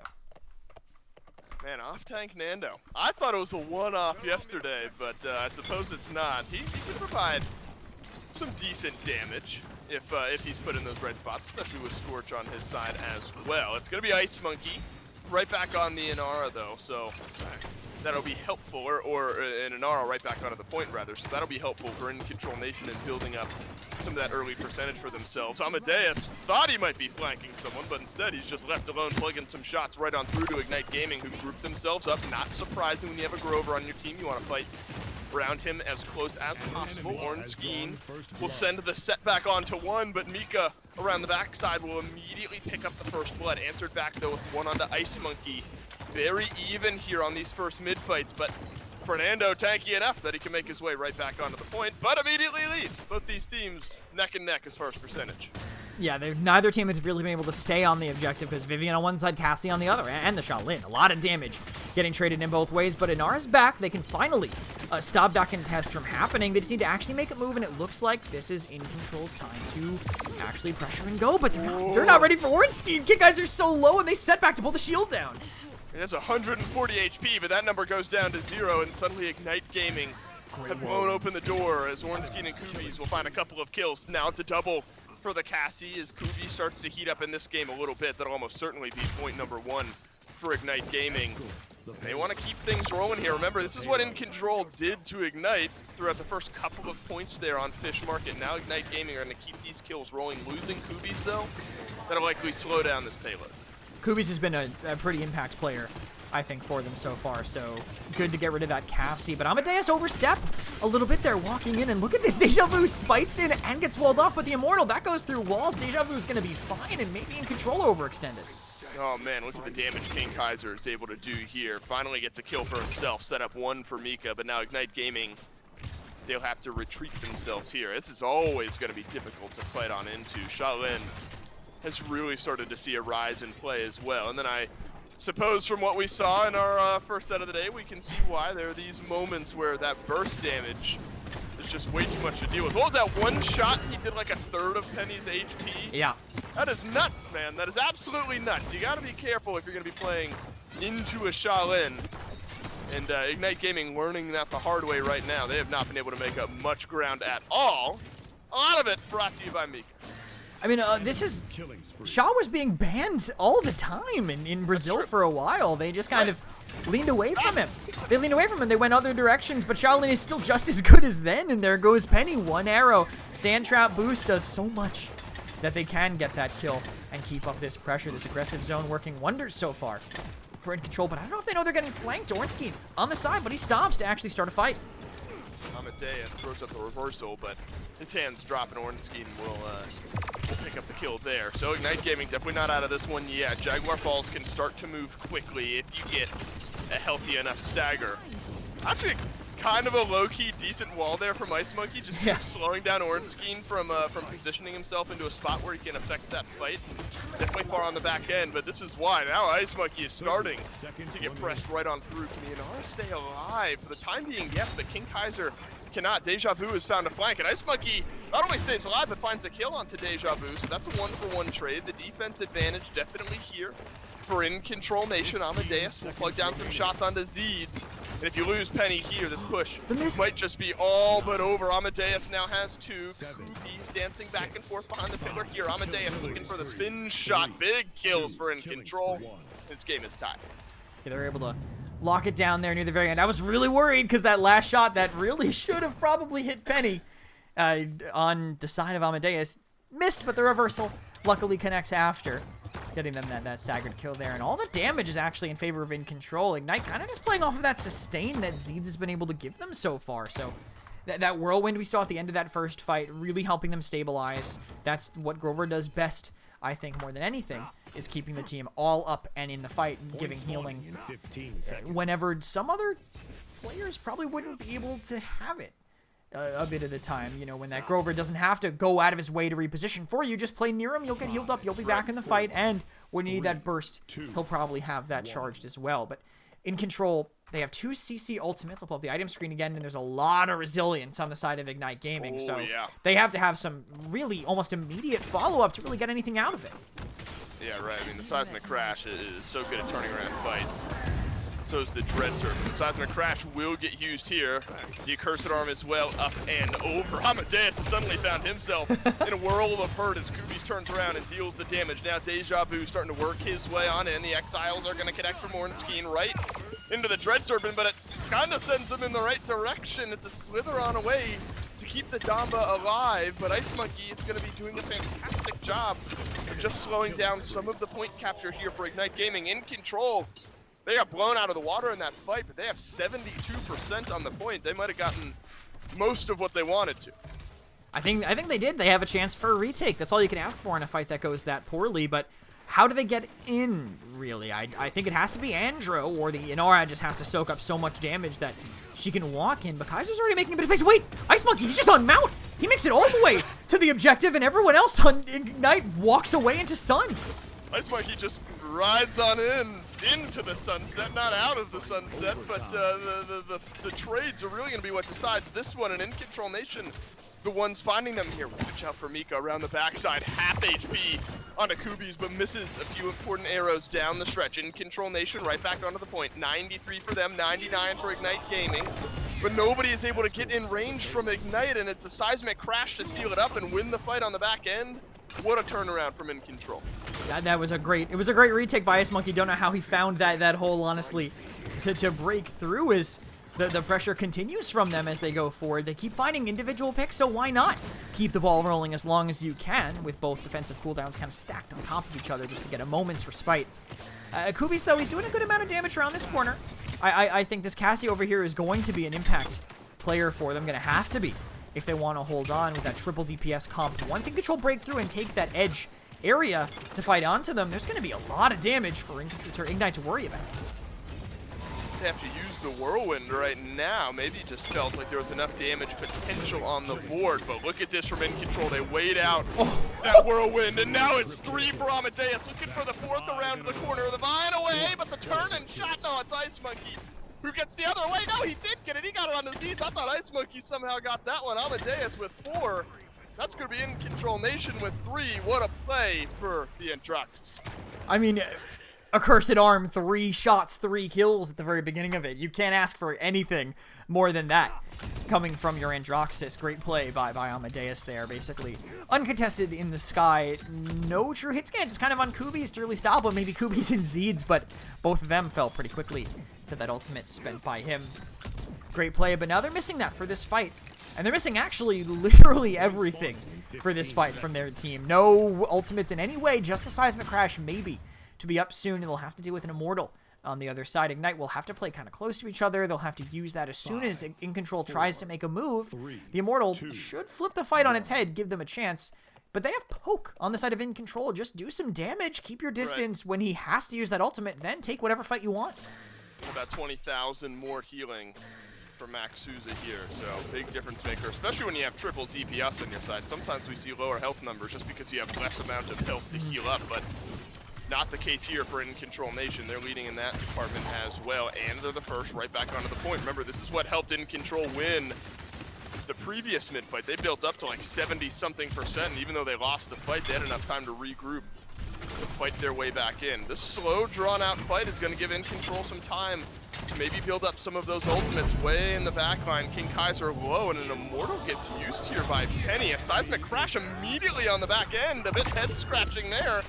Man, off-tank Nando. I thought it was a one-off yesterday, but I suppose it's not. He can provide some decent damage if he's put in those right spots, especially with Scorch on his side as well. It's going to be Ice Monkey right back on the Inara, though, so that'll be helpful, or an Inara right back onto the point, rather, so that'll be helpful for Incontrol Nation and building up some of that early percentage for themselves. Amadeus thought he might be flanking someone, but instead he's just left alone, plugging some shots right on through to Ignite Gaming, who grouped themselves up. Not surprising when you have a Grover on your team. You want to fight around him as close as possible. Ornstein will send the setback onto one, but Mika around the backside will immediately pick up the first blood. Answered back though with one onto Ice Monkey. Very even here on these first mid fights, but Fernando tanky enough that he can make his way right back onto the point, but immediately leaves. Both these teams neck and neck as far as percentage. Yeah, neither team has really been able to stay on the objective because Vivian on one side, Cassie on the other, and the Shaolin. A lot of damage getting traded in both ways, but Inara's back. They can finally stop that contest from happening. They just need to actually make a move, and it looks like this is Incontrol's time to actually pressure and go, but they're not ready for Ornstein. Kick guys are so low, and they set back to pull the shield down. It has 140 HP, but that number goes down to 0, and suddenly Ignite Gaming have blown open the door as Ornstein and Kubies will find a couple of kills. Now it's a double for the Cassie as Kubi starts to heat up in this game a little bit. That'll almost certainly be point number 1 for Ignite Gaming. They want to keep things rolling here. Remember, this is what Incontrol did to Ignite throughout the first couple of points there on Fish Market. Now Ignite Gaming are going to keep these kills rolling. Losing Kubies, though, that'll likely slow down this payload. Kubies has been a pretty impact player, I think, for them so far, so good to get rid of that Cassie. But Amadeus overstep a little bit there, walking in, and look at this. Deja Vu spites in and gets walled off, but the Immortal, that goes through walls. Deja Vu is going to be fine, and maybe Incontrol overextended. Oh man, look at the damage King Kaiser is able to do here. Finally gets a kill for himself, set up 1 for Mika, but now Ignite Gaming, they'll have to retreat themselves here. This is always going to be difficult to fight on into. Shaolin has really started to see a rise in play as well. And then I suppose from what we saw in our first set of the day, we can see why there are these moments where that burst damage is just way too much to deal with. What was that one shot? He did like a third of Penny's HP? Yeah. That is nuts, man. That is absolutely nuts. You gotta be careful if you're gonna be playing into a Shaolin. And Ignite Gaming learning that the hard way right now. They have not been able to make up much ground at all. A lot of it brought to you by Mika. I mean, this is... Shaw was being banned all the time in Brazil for a while. They just kind of leaned away from him. They leaned away from him. They went other directions, but Shaolin is still just as good as then, and there goes Penny. 1 arrow. Sand Trap boost does so much that they can get that kill and keep up this pressure. This aggressive zone working wonders so far for Incontrol, but I don't know if they know they're getting flanked. Ornstein on the side, but he stops to actually start a fight. Amadeus throws up the reversal, but his hands drop, and Ornstein will pick up the kill there. So Ignite Gaming definitely not out of this one yet. Jaguar Falls can start to move quickly if you get a healthy enough stagger. Actually, kind of a low-key decent wall there from Ice Monkey, just keeps slowing down Ornstein from positioning himself into a spot where he can affect that fight. Definitely far on the back end, but this is why now Ice Monkey is starting to get pressed right on through. Can the Inara stay alive? For the time being, yes, but King Kaiser cannot. Deja Vu has found a flank, and Ice Monkey not only stays alive, but finds a kill onto Deja Vu, so that's a 1-for-1 trade. The defense advantage definitely here for Incontrol Nation. Amadeus will plug down some shots onto Zeeds, and if you lose Penny here, this push might just be all but over. Amadeus now has 2. Kubi's dancing back and forth behind the pillar here. Amadeus looking for the spin shot. Big kills for Incontrol. This game is tied. Yeah, they're able to lock it down there near the very end. I was really worried because that last shot that really should have probably hit Penny on the side of Amadeus missed, but the reversal luckily connects after, getting them that staggered kill there. And all the damage is actually in favor of Incontrol. Ignite kind of just playing off of that sustain that Zeeds has been able to give them so far. So that whirlwind we saw at the end of that first fight really helping them stabilize. That's what Grover does best, I think, more than anything, is keeping the team all up and in the fight and giving healing whenever some other players probably wouldn't be able to have it a bit of the time. You know, when that Grover doesn't have to go out of his way to reposition for you, just play near him, you'll get healed up, you'll be back in the fight, and when you need that burst, he'll probably have that charged as well. But Incontrol, they have 2 CC ultimates. I'll pull up the item screen again, and there's a lot of resilience on the side of Ignite Gaming, so they have to have some really almost immediate follow-up to really get anything out of it. Yeah, right. I mean, the Seismic Crash is so good at turning around fights. So is the Dread Serpent. The Seismic Crash will get used here. The Accursed Arm as well, up and over. Amadeus has suddenly found himself in a whirl of hurt as Kubi's turns around and deals the damage. Now Deja Vu starting to work his way on in. The Exiles are going to connect for Mornskeen right into the Dread Serpent, but it kind of sends him in the right direction. It's a slither on away to keep the Damba alive, but Ice Monkey is going to be doing a fantastic job of just slowing down some of the point capture here for Ignite Gaming. Incontrol. They got blown out of the water in that fight, but they have 72% on the point. They might have gotten most of what they wanted to. I think they did. They have a chance for a retake. That's all you can ask for in a fight that goes that poorly, but how do they get in, really? I think it has to be Andro, or the Inara just has to soak up so much damage that she can walk in, but Kaiser's already making a bit of space. Wait, Ice Monkey, he's just on Mount! He makes it all the way to the objective, and everyone else on Ignite walks away into Sun. Ice Monkey just rides on into the sunset, not out of the sunset, but the trades are really going to be what decides this one. And Incontrol Nation, the ones finding them here. Watch out for Mika around the backside, half HP on Akubi's, but misses a few important arrows down the stretch. Incontrol Nation right back onto the point. 93 for them, 99 for Ignite Gaming. But nobody is able to get in range from Ignite, and it's a Seismic Crash to seal it up and win the fight on the back end. What a turnaround from Incontrol. That was a great retake by Ice Monkey. Don't know how he found that hole, honestly, to break through as the pressure continues from them as they go forward. They keep finding individual picks, so why not keep the ball rolling as long as you can, with both defensive cooldowns kind of stacked on top of each other just to get a moment's respite. Kubi's, though, he's doing a good amount of damage around this corner. I think this Cassie over here is going to be an impact player for them, going to have to be, if they want to hold on with that triple DPS comp. Once Incontrol break through and take that edge area to fight onto them, there's going to be a lot of damage for Ignite to worry about. They have to use the Whirlwind right now. Maybe it just felt like there was enough damage potential on the board, but look at this from Incontrol. They wait out that Whirlwind, and now it's 3 for Amadeus, looking for the 4th around the corner. The Vine away, but the turn and shot, no, it's Ice Monkey who gets the other way. No, he did get it. He got it on the Z's. I thought Ice Monkey somehow got that one. Amadeus with 4. That's going to be Incontrol Nation with 3. What a play for the Andraxis. I mean, Accursed Arm, 3 shots, 3 kills at the very beginning of it. You can't ask for anything more than that coming from your Andraxis. Great play by Amadeus there, basically. Uncontested in the sky. No true hit scan, just kind of on Kubi's to really stop him. Maybe Kubi's and Zeeds, but both of them fell pretty quickly to that ultimate spent by him. Great play, but now they're missing that for this fight. And they're missing actually literally everything for this fight from their team. No ultimates in any way, just the Seismic Crash maybe to be up soon, and they'll have to deal with an Immortal on the other side. Ignite will have to play kind of close to each other. They'll have to use that as soon as Incontrol tries to make a move. The Immortal should flip the fight on its head, give them a chance. But they have Poke on the side of Incontrol. Just do some damage, keep your distance. When he has to use that ultimate, then take whatever fight you want. About 20,000 more healing for Max Souza here, so big difference maker, especially when you have triple DPS on your side. Sometimes we see lower health numbers just because you have less amount of health to heal up, but not the case here for Incontrol Nation. They're leading in that department as well, and they're the first right back onto the point. Remember, this is what helped Incontrol win the previous mid-fight. They built up to like 70-something%, and even though they lost the fight, they had enough time to regroup to fight their way back in. This slow, drawn-out fight is going to give Incontrol some time to maybe build up some of those ultimates way in the backline. King Kaiser low, and an Immortal gets used here by Penny. A Seismic Crash immediately on the back end, a bit head-scratching there.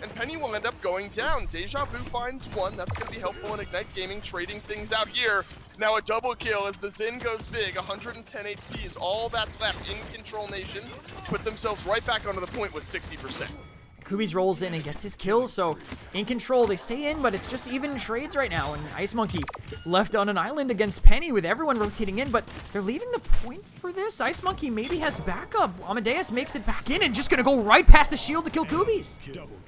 and Penny will end up going down. Deja Vu finds one. That's going to be helpful in Ignite Gaming, trading things out here. Now a double kill as the Zin goes big. 110 HP is all that's left. In Control Nation put themselves right back onto the point with 60%. Kubi's rolls in and gets his kill, so In Control, they stay in, but it's just even trades right now, and Ice Monkey left on an island against Penny with everyone rotating in, but they're leaving the point for this. Ice Monkey maybe has backup. Amadeus makes it back in and just gonna go right past the shield to kill Kubi's.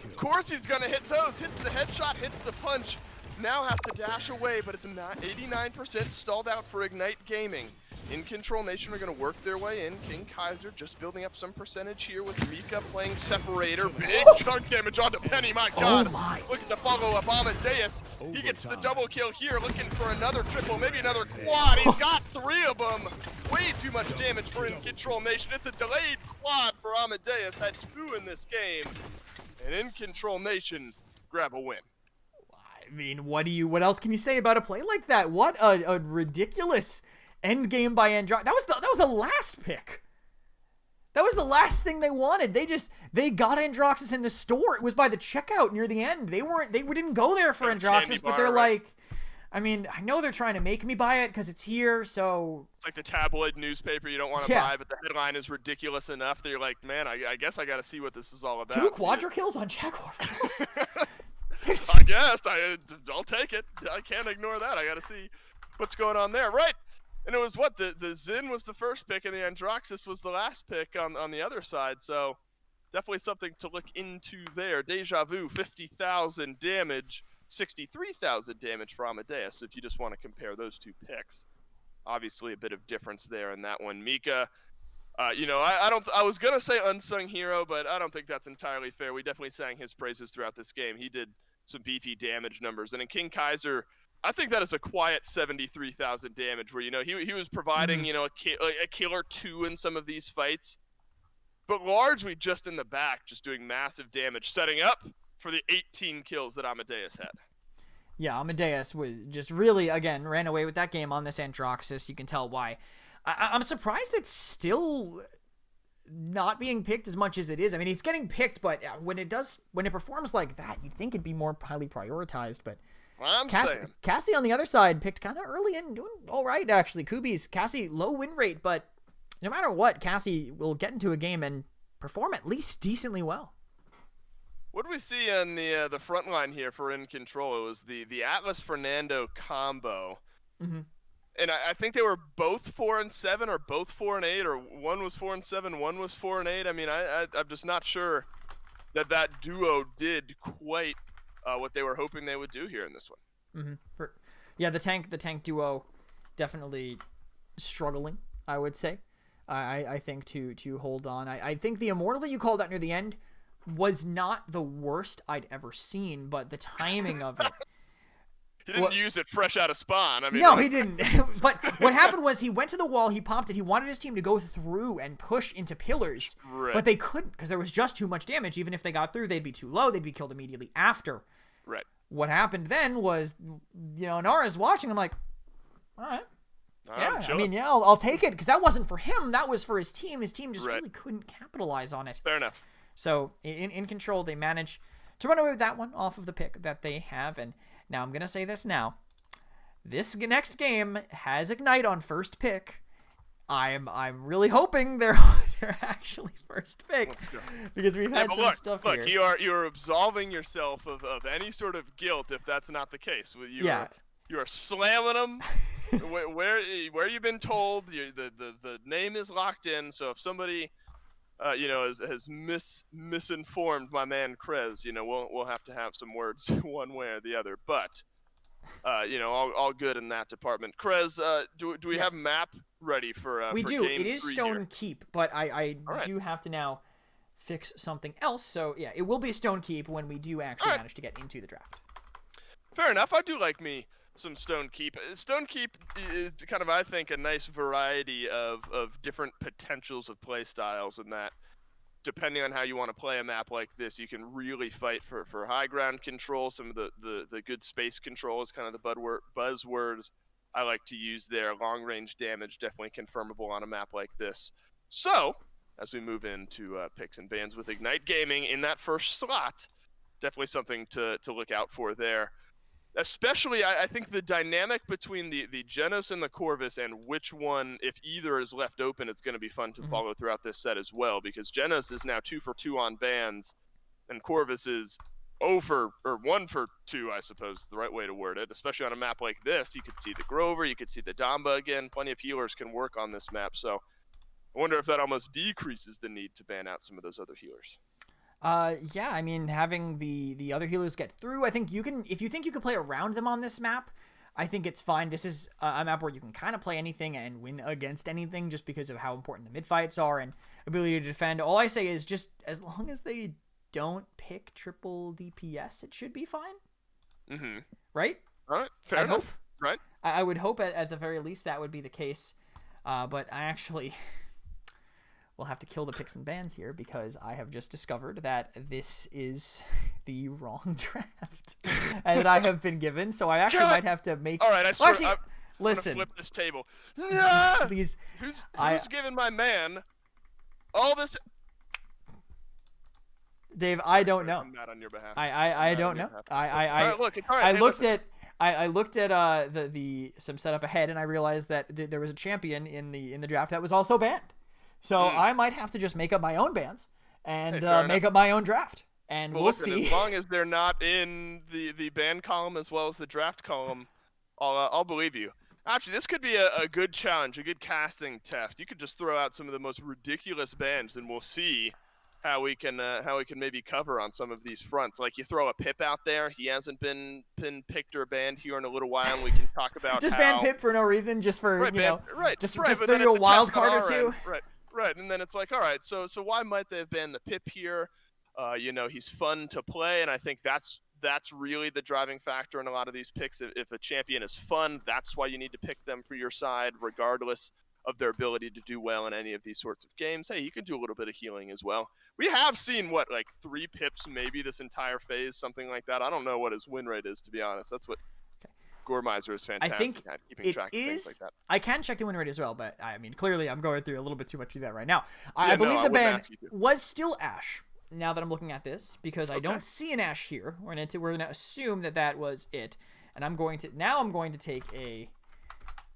Of course he's gonna hit those, hits the headshot, hits the punch, now has to dash away, but it's not 89% stalled out for Ignite Gaming. In Control Nation are going to work their way in. King Kaiser just building up some percentage here with Mika playing Separator. Big chunk damage onto Penny, my god. Oh my. Look at the follow up, Amadeus. He gets the double kill here, looking for another triple, maybe another quad. He's got 3 of them. Way too much damage for In Control Nation. It's a delayed quad for Amadeus. Had 2 in this game. And In Control Nation grab a win. I mean, what else can you say about a play like that? What a ridiculous end game by Androx. That was the last pick. That was the last thing they wanted. They got Androxus in the store. It was by the checkout near the end. They didn't go there for Androxus, but they're like, I mean, I know they're trying to make me buy it because it's here, so... It's like the tabloid newspaper you don't want to buy, but the headline is ridiculous enough that you're like, man, I guess I got to see what this is all about. 2 quadra kills on Jaguar Falls. I guess. I'll take it. I can't ignore that. I got to see what's going on there. Right. And it was what? The Zin was the first pick, and the Androxus was the last pick on the other side, so definitely something to look into there. Deja Vu, 50,000 damage. 63,000 damage for Amadeus, so if you just want to compare those 2 picks. Obviously a bit of difference there in that one. Mika, I was going to say unsung hero, but I don't think that's entirely fair. We definitely sang his praises throughout this game. He did some beefy damage numbers. And in King Kaiser, I think that is a quiet 73,000 damage where, he was providing, a kill or 2 in some of these fights, but largely just in the back, just doing massive damage, setting up for the 18 kills that Amadeus had. Yeah, Amadeus was just really, again, ran away with that game on this Androxus. You can tell why. I'm surprised it's still not being picked as much as it is. I mean, it's getting picked, but when it performs like that, you'd think it'd be more highly prioritized. But Cassie on the other side picked kind of early and doing all right, actually. Cassie, low win rate, but no matter what, Cassie will get into a game and perform at least decently well. What do we see on the front line here for In Control? It was the Atlas Fernando combo. Mm-hmm. And I think they were both 4-7 or both 4-8, or one was 4-7, one was 4-8. I mean, I'm just not sure that duo did quite what they were hoping they would do here in this one. Mm-hmm. The tank duo definitely struggling, I would say. I think to hold on. I think the Immortal that you called out near the end was not the worst I'd ever seen, but the timing of it. He didn't use it fresh out of spawn. I mean, no, he didn't. But what happened was he went to the wall, he popped it, he wanted his team to go through and push into pillars, right. But they couldn't because there was just too much damage. Even if they got through, they'd be too low, they'd be killed immediately after. Right. What happened then was, Nara's watching, I'm like, all right. I'll take it, because that wasn't for him, that was for his team. His team just really couldn't capitalize on it. Fair enough. So in Control, they manage to run away with that one off of the pick that they have. And now I'm gonna say this now: this next game has Ignite on first pick. I'm really hoping they're actually first pick. Let's go. Because we've had some stuff here. Look, you are absolving yourself of any sort of guilt if that's not the case. You are slamming them. where you've been told the name is locked in. So if somebody has misinformed my man Krez, we'll have to have some words one way or the other. But all good in that department. Krez, do we have map ready for? We for do. Game it is 3 Stone here? Keep, but I do have to now fix something else. So yeah, it will be a Stone Keep when we do actually manage to get into the draft. Fair enough. I do like me some Stone Keep. Stone Keep is kind of, I think, a nice variety of different potentials of play styles, in that depending on how you want to play a map like this, you can really fight for high ground control. Some of the good space control is kind of the buzzwords I like to use there. Long range damage, definitely confirmable on a map like this. So, as we move into picks and bans with Ignite Gaming in that first slot, definitely something to look out for there. Especially, I think the dynamic between the Genos and the Corvus, and which one, if either is left open, it's going to be fun to follow throughout this set as well, because Genos is now 2 for 2 on bans, and Corvus is 1 for 2, I suppose is the right way to word it. Especially on a map like this, you could see the Grover, you could see the Damba again. Plenty of healers can work on this map, so I wonder if that almost decreases the need to ban out some of those other healers. Yeah, I mean, having the other healers get through, I think you can, if you think you can play around them on this map, I think it's fine. This is a map where you can kind of play anything and win against anything just because of how important the mid fights are and ability to defend. All I say is just as long as they don't pick triple DPS, it should be fine. Right? All right, fair enough. Hope. Right? I would hope at the very least that would be the case, but I actually... We'll have to kill the picks and bans here because I have just discovered that this is the wrong draft and I have been given. So I actually might have to make. All right, I swear. Actually, listen. I'm gonna flip this table. Please. Who's giving my man all this? Dave, I don't know. I'm mad on your behalf. I don't know. I looked at the some setup ahead and I realized that there was a champion in the draft that was also banned. So I might have to just make up my own bans and make up my own draft, and we'll see. As long as they're not in the ban column as well as the draft column, I'll believe you. Actually, this could be a good challenge, a good casting test. You could just throw out some of the most ridiculous bans, and we'll see how we can maybe cover on some of these fronts. Like you throw a Pip out there, he hasn't been picked or banned here in a little while, and we can talk about just ban Pip for no reason, just for just throw you a wild card or two. Right, and then it's like, all right, so why might they have banned the Pip here? He's fun to play, and I think that's really the driving factor in a lot of these picks. If a champion is fun, that's why you need to pick them for your side, regardless of their ability to do well in any of these sorts of games. Hey, you can do a little bit of healing as well. We have seen, 3 Pips maybe this entire phase, something like that. I don't know what his win rate is, to be honest. That's what... Gormizer is fantastic I think at keeping track of things like that. I can check the win rate as well, but I mean, clearly I'm going through a little bit too much of that right now. I believe the ban was still Ashe, now that I'm looking at this, because I don't see an Ashe here. We're gonna assume that was it, and I'm going to take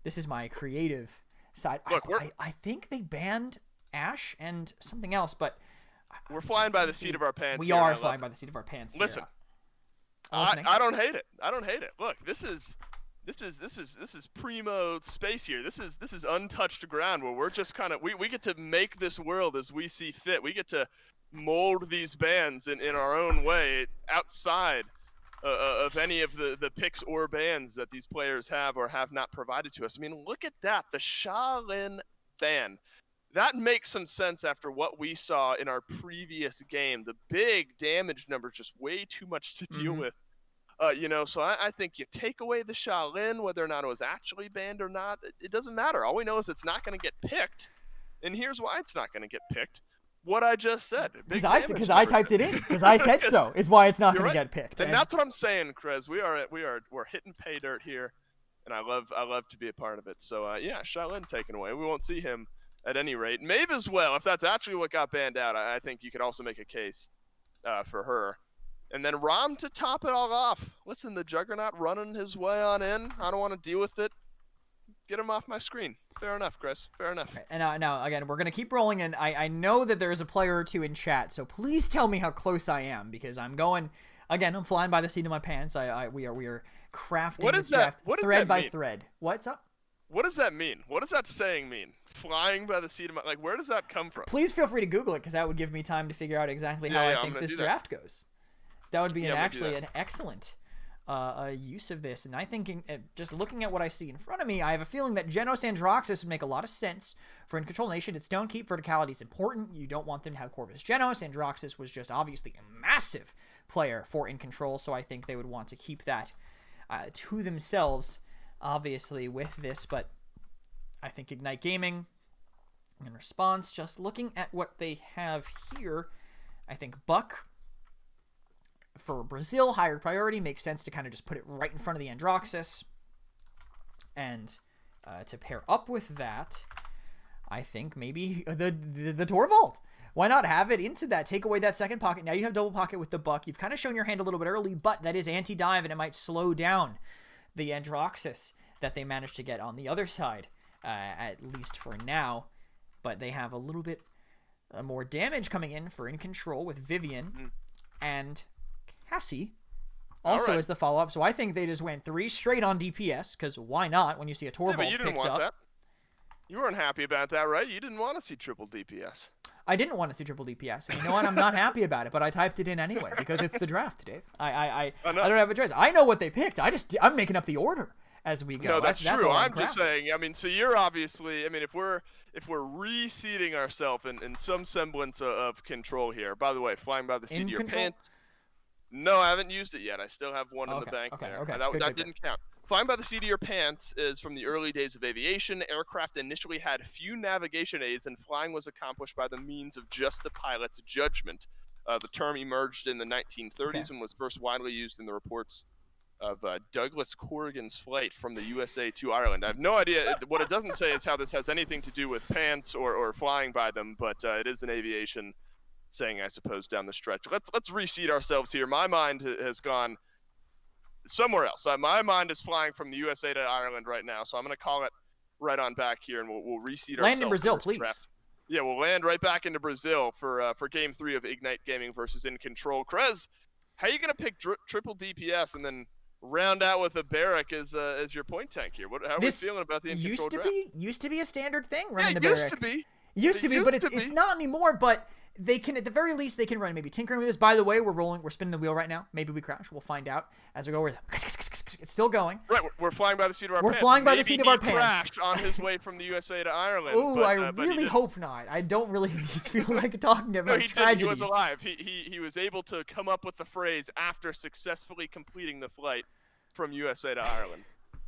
this is my creative side. Look, I think they banned Ashe and something else, but we're flying by the seat of our pants. We are flying by the seat of our pants. Listen. I don't hate it. Look, this is primo space here. This is untouched ground where we're just kind of we get to make this world as we see fit. We get to mold these bans in our own way outside of any of the picks or bans that these players have or have not provided to us. I mean, look at that, the Shaolin ban. That makes some sense after what we saw in our previous game. The big damage numbers, just way too much to deal with. So I think you take away the Shaolin, whether or not it was actually banned or not, it doesn't matter. All we know is it's not going to get picked. And here's why it's not going to get picked. What I just said. Because I typed it in. Because I said so is why it's not going to get picked. And that's what I'm saying, Krez. We're hitting pay dirt here, and I love to be a part of it. So Shaolin taken away. We won't see him at any rate. Maeve as well, if that's actually what got banned out, I think you could also make a case for her. And then Rom to top it all off. Listen, the Juggernaut running his way on in. I don't want to deal with it. Get him off my screen. Fair enough, Chris. Fair enough. Okay. And now, again, we're going to keep rolling, and I know that there is a player or two in chat, so please tell me how close I am, because I'm flying by the seat of my pants. We are crafting this draft thread by thread. What's up? What does that mean? What does that saying mean? Flying by the seat of my... where does that come from? Please feel free to Google it, because that would give me time to figure out exactly how I think this draft goes. That would be an excellent use of this. And I think just looking at what I see in front of me, I have a feeling that Genos Androxus would make a lot of sense for Incontrol Nation. It's don't keep verticality is important. You don't want them to have Corvus Genos. Androxus was just obviously a massive player for Incontrol, so I think they would want to keep that to themselves, obviously, with this. But I think Ignite Gaming, in response, just looking at what they have here, I think Buck... for Brazil, higher priority, makes sense to kind of just put it right in front of the Androxus. And to pair up with that, I think maybe the Torvald Why not have it into that? Take away that second pocket. Now you have double pocket with the Buck. You've kind of shown your hand a little bit early, but that is anti-dive, and it might slow down the Androxus that they managed to get on the other side, at least for now. But they have a little bit more damage coming in for In Control with Vivian and Cassie also as the follow-up. So I think they just went 3 straight on DPS, because why not when you see a Torvald but you didn't picked want up. that. You weren't happy about that, right? You didn't want to see triple DPS. I didn't want to see triple DPS, and you know what? I'm not happy about it, but I typed it in anyway because it's the draft, Dave. I don't have a choice. I know what they picked. I'm making up the order as we go. No, that's true. all I'm just saying. I mean, so you're obviously. I mean, if we're reseating ourselves in some semblance of control here. By the way, flying by the seat of your pants. No, I haven't used it yet. I still have one in the bank there. Okay. That didn't count. Flying by the seat of your pants is from the early days of aviation. Aircraft initially had few navigation aids, and flying was accomplished by the means of just the pilot's judgment. The term emerged in the 1930s and was first widely used in the reports of Douglas Corrigan's flight from the USA to Ireland. I have no idea. What it doesn't say is how this has anything to do with pants or flying by them, but it is an aviation saying, I suppose, down the stretch. Let's reseat ourselves here. My mind has gone somewhere else. My mind is flying from the USA to Ireland right now, so I'm going to call it right on back here, and we'll reseat ourselves. Land in Brazil, please. Draft. Yeah, we'll land right back into Brazil for Game 3 of Ignite Gaming versus In Control. Krez, how are you going to pick triple DPS and then round out with a Barrack as your point tank here? How are we feeling about the In Control draft? Used to be a standard thing, running the Barrack. Used to be, but it's not anymore, but they can, at the very least, they can run maybe tinkering with this. By the way, we're spinning the wheel right now. Maybe we crash. We'll find out as we go. It's still going. Right, we're flying by the seat of our pants. We're flying by the seat of our pants. Crashed on his way from the USA to Ireland. Oh, I really hope not. I don't really feel like talking about tragedies. No, he was alive. He was able to come up with the phrase after successfully completing the flight from USA to Ireland.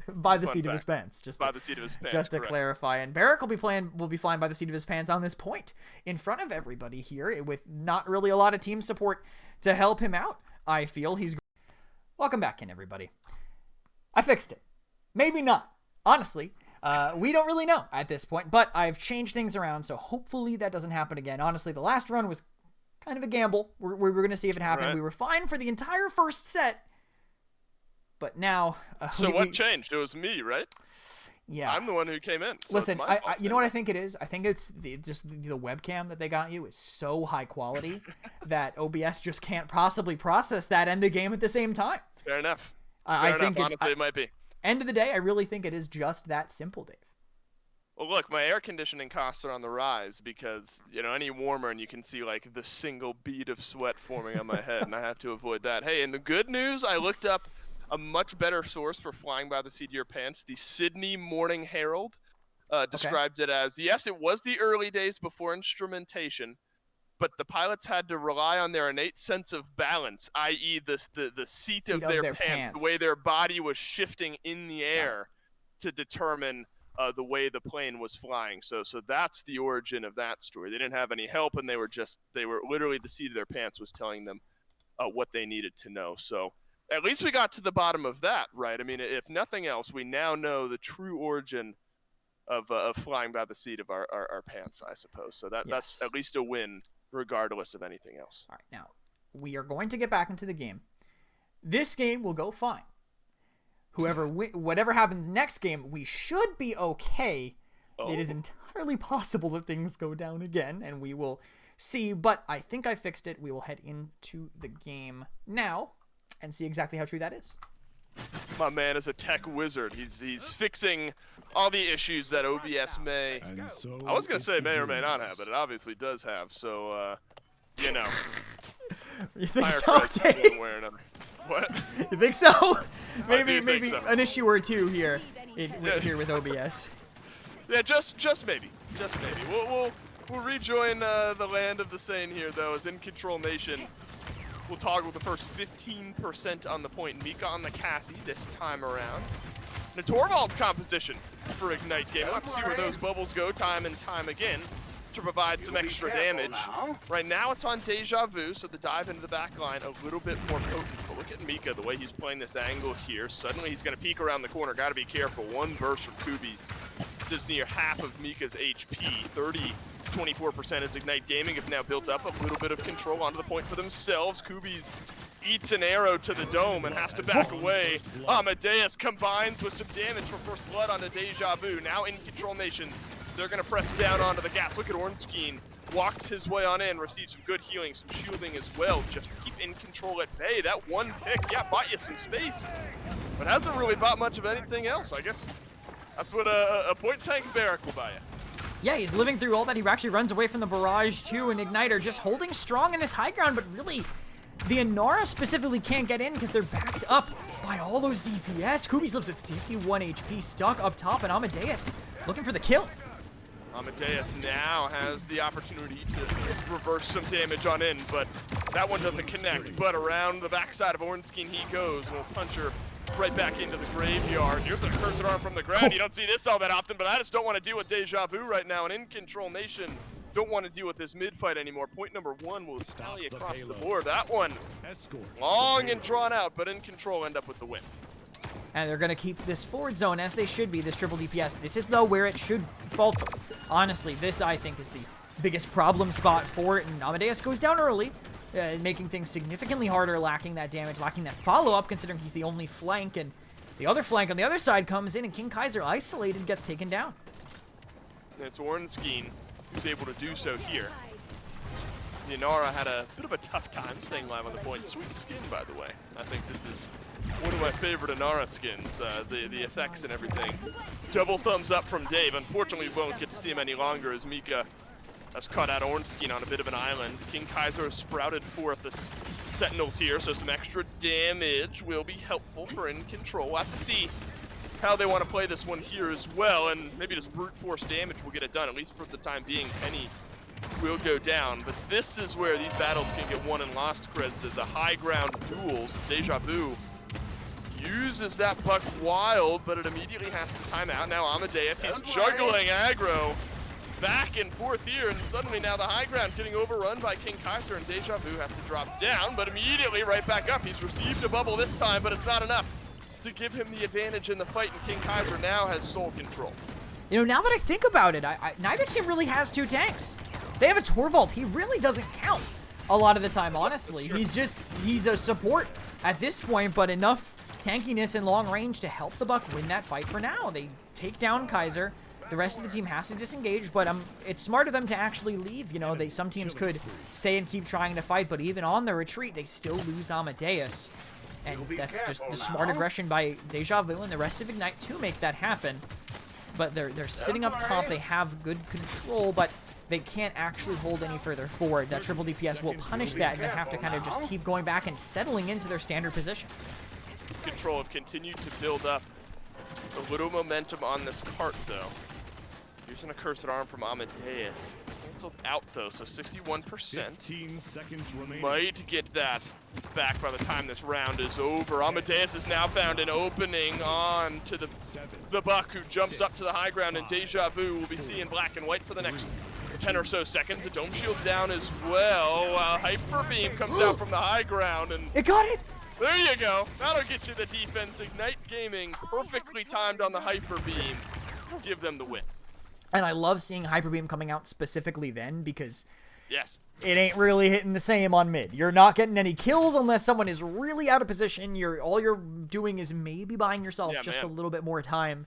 By the seat of his pants. By the seat of his pants. Just to clarify. And Barrack will be flying by the seat of his pants on this point in front of everybody here with not really a lot of team support to help him out. I feel he's... Welcome back in, everybody. I fixed it. Maybe not. Honestly, we don't really know at this point, but I've changed things around, so hopefully that doesn't happen again. Honestly, the last run was kind of a gamble. We were going to see if it happened. Right. We were fine for the entire first set. But now... so what changed? It was me, right? Yeah. I'm the one who came in. So listen, you know what I think it is? I think it's just the webcam that they got you is so high quality that OBS just can't possibly process that and the game at the same time. Fair enough. I think honestly, it might be. End of the day, I really think it is just that simple, Dave. Well, look, my air conditioning costs are on the rise because, any warmer and you can see, like, the single bead of sweat forming on my head, and I have to avoid that. Hey, and the good news, I looked up a much better source for flying by the seat of your pants. The Sydney Morning Herald described it as, yes, it was the early days before instrumentation, but the pilots had to rely on their innate sense of balance, i.e. the seat of their pants, the way their body was shifting in the air to determine the way the plane was flying. So that's the origin of that story. They didn't have any help, and they were literally the seat of their pants was telling them what they needed to know. So at least we got to the bottom of that, right? I mean, if nothing else, we now know the true origin of flying by the seat of our pants, I suppose. So that's at least a win, regardless of anything else. All right, now, we are going to get back into the game. This game will go fine. Whatever happens next game, we should be okay. Oh. It is entirely possible that things go down again, and we will see. But I think I fixed it. We will head into the game now and see exactly how true that is. My man is a tech wizard. He's fixing all the issues that OBS may. So I was gonna say may or may not have, but it obviously does have. So, You think so, Dave? Wearing them. What? You think so? maybe so. An issue or two here with OBS. Yeah, just maybe. We'll rejoin the land of the sane here though, as In Control Nation. We'll toggle the first 15% on the point. Mika on the Cassie this time around. The Torvald composition for Ignite Game. We'll have to see where those bubbles go time and time again to provide some extra damage. Right now it's on Deja Vu, so the dive into the back line a little bit more potent. But look at Mika, the way he's playing this angle here. Suddenly he's going to peek around the corner. Got to be careful. One burst from Kubi's just near half of Mika's HP. 24% as Ignite Gaming have now built up a little bit of control onto the point for themselves. Kubi's eats an arrow to the dome and has to back away. Amadeus combines with some damage for first blood onto Deja Vu. Now in Control Nation, they're gonna press down onto the gas. Look at Ornstein, walks his way on in, receives some good healing, some shielding as well, just to keep In Control at bay. That one pick, yeah, bought you some space, but hasn't really bought much of anything else. I guess that's what a point tank barrack will buy you. Yeah, he's living through all that. He actually runs away from the barrage too, and Igniter just holding strong in this high ground, but really, the Inara specifically can't get in because they're backed up by all those DPS. Kubi's lives with 51 HP, stuck up top, and Amadeus looking for the kill. Amadeus now has the opportunity to reverse some damage on in, but that one doesn't connect. But around the backside of Ornstein he goes, and will punch her right back into the graveyard. Here's a cursed arm from the ground. You don't see this all that often, but I just don't want to deal with Deja Vu right now. And In Control Nation don't want to deal with this mid-fight anymore. Point number 1 will tally across the board. That one long and drawn out, but In Control end up with the win. And they're going to keep this forward zone as they should be, this triple DPS. This is, though, where it should falter. Honestly, this, I think, is the biggest problem spot for it. And Amadeus goes down early, making things significantly harder, lacking that damage, lacking that follow-up, considering he's the only flank. And the other flank on the other side comes in, and King Kaiser, isolated, gets taken down. And it's Ornstein who's able to do so here. The Inara had a bit of a tough time staying alive on the point. Sweet skin, by the way. I think this is one of my favorite Inara skins, the effects and everything. Double thumbs up from Dave. Unfortunately, we won't get to see him any longer as Mika has caught out Ornstein on a bit of an island. King Kaiser has sprouted forth the Sentinels here, so some extra damage will be helpful for In Control. We'll have to see how they want to play this one here as well, and maybe just brute force damage will get it done, at least for the time being. Penny will go down, but this is where these battles can get won and lost, Chris. The high ground duels. Deja Vu uses that buck wild, but it immediately has to time out. Now Amadeus, he's juggling aggro back and forth here, and suddenly now the high ground getting overrun by King Kaiser, and Deja Vu has to drop down, but immediately right back up. He's received a bubble this time, but it's not enough to give him the advantage in the fight, and King Kaiser now has sole control. You know, now that I think about it, neither team really has two tanks. They have a Torvald. He really doesn't count a lot of the time, honestly. He's a support at this point, but enough tankiness and long range to help the Buck win that fight for now. They take down Kaiser. The rest of the team has to disengage, but it's smart of them to actually leave. You know, some teams could stay and keep trying to fight, but even on the retreat, they still lose Amadeus. And that's just the smart aggression by Deja Vu and the rest of Ignite to make that happen. But they're sitting up top. They have good control, but they can't actually hold any further forward. That triple DPS will punish that, and they have to kind of just keep going back and settling into their standard position. Control have continued to build up a little momentum on this cart, though. Using a cursed arm from Amadeus. Canceled out, though, so 61%. 15 seconds remaining. Might get that back by the time this round is over. Amadeus has now found an opening on to the Buck, who jumps up to the high ground, and Deja Vu will be seeing black and white for the next 10 or so seconds. A dome shield down as well, while Hyper Beam comes out from the high ground, and it got it! There you go. That'll get you the defense. Ignite Gaming perfectly timed on the Hyper Beam. Give them the win. And I love seeing Hyper Beam coming out specifically then, because yes, it ain't really hitting the same on mid. You're not getting any kills unless someone is really out of position. All you're doing is maybe buying yourself a little bit more time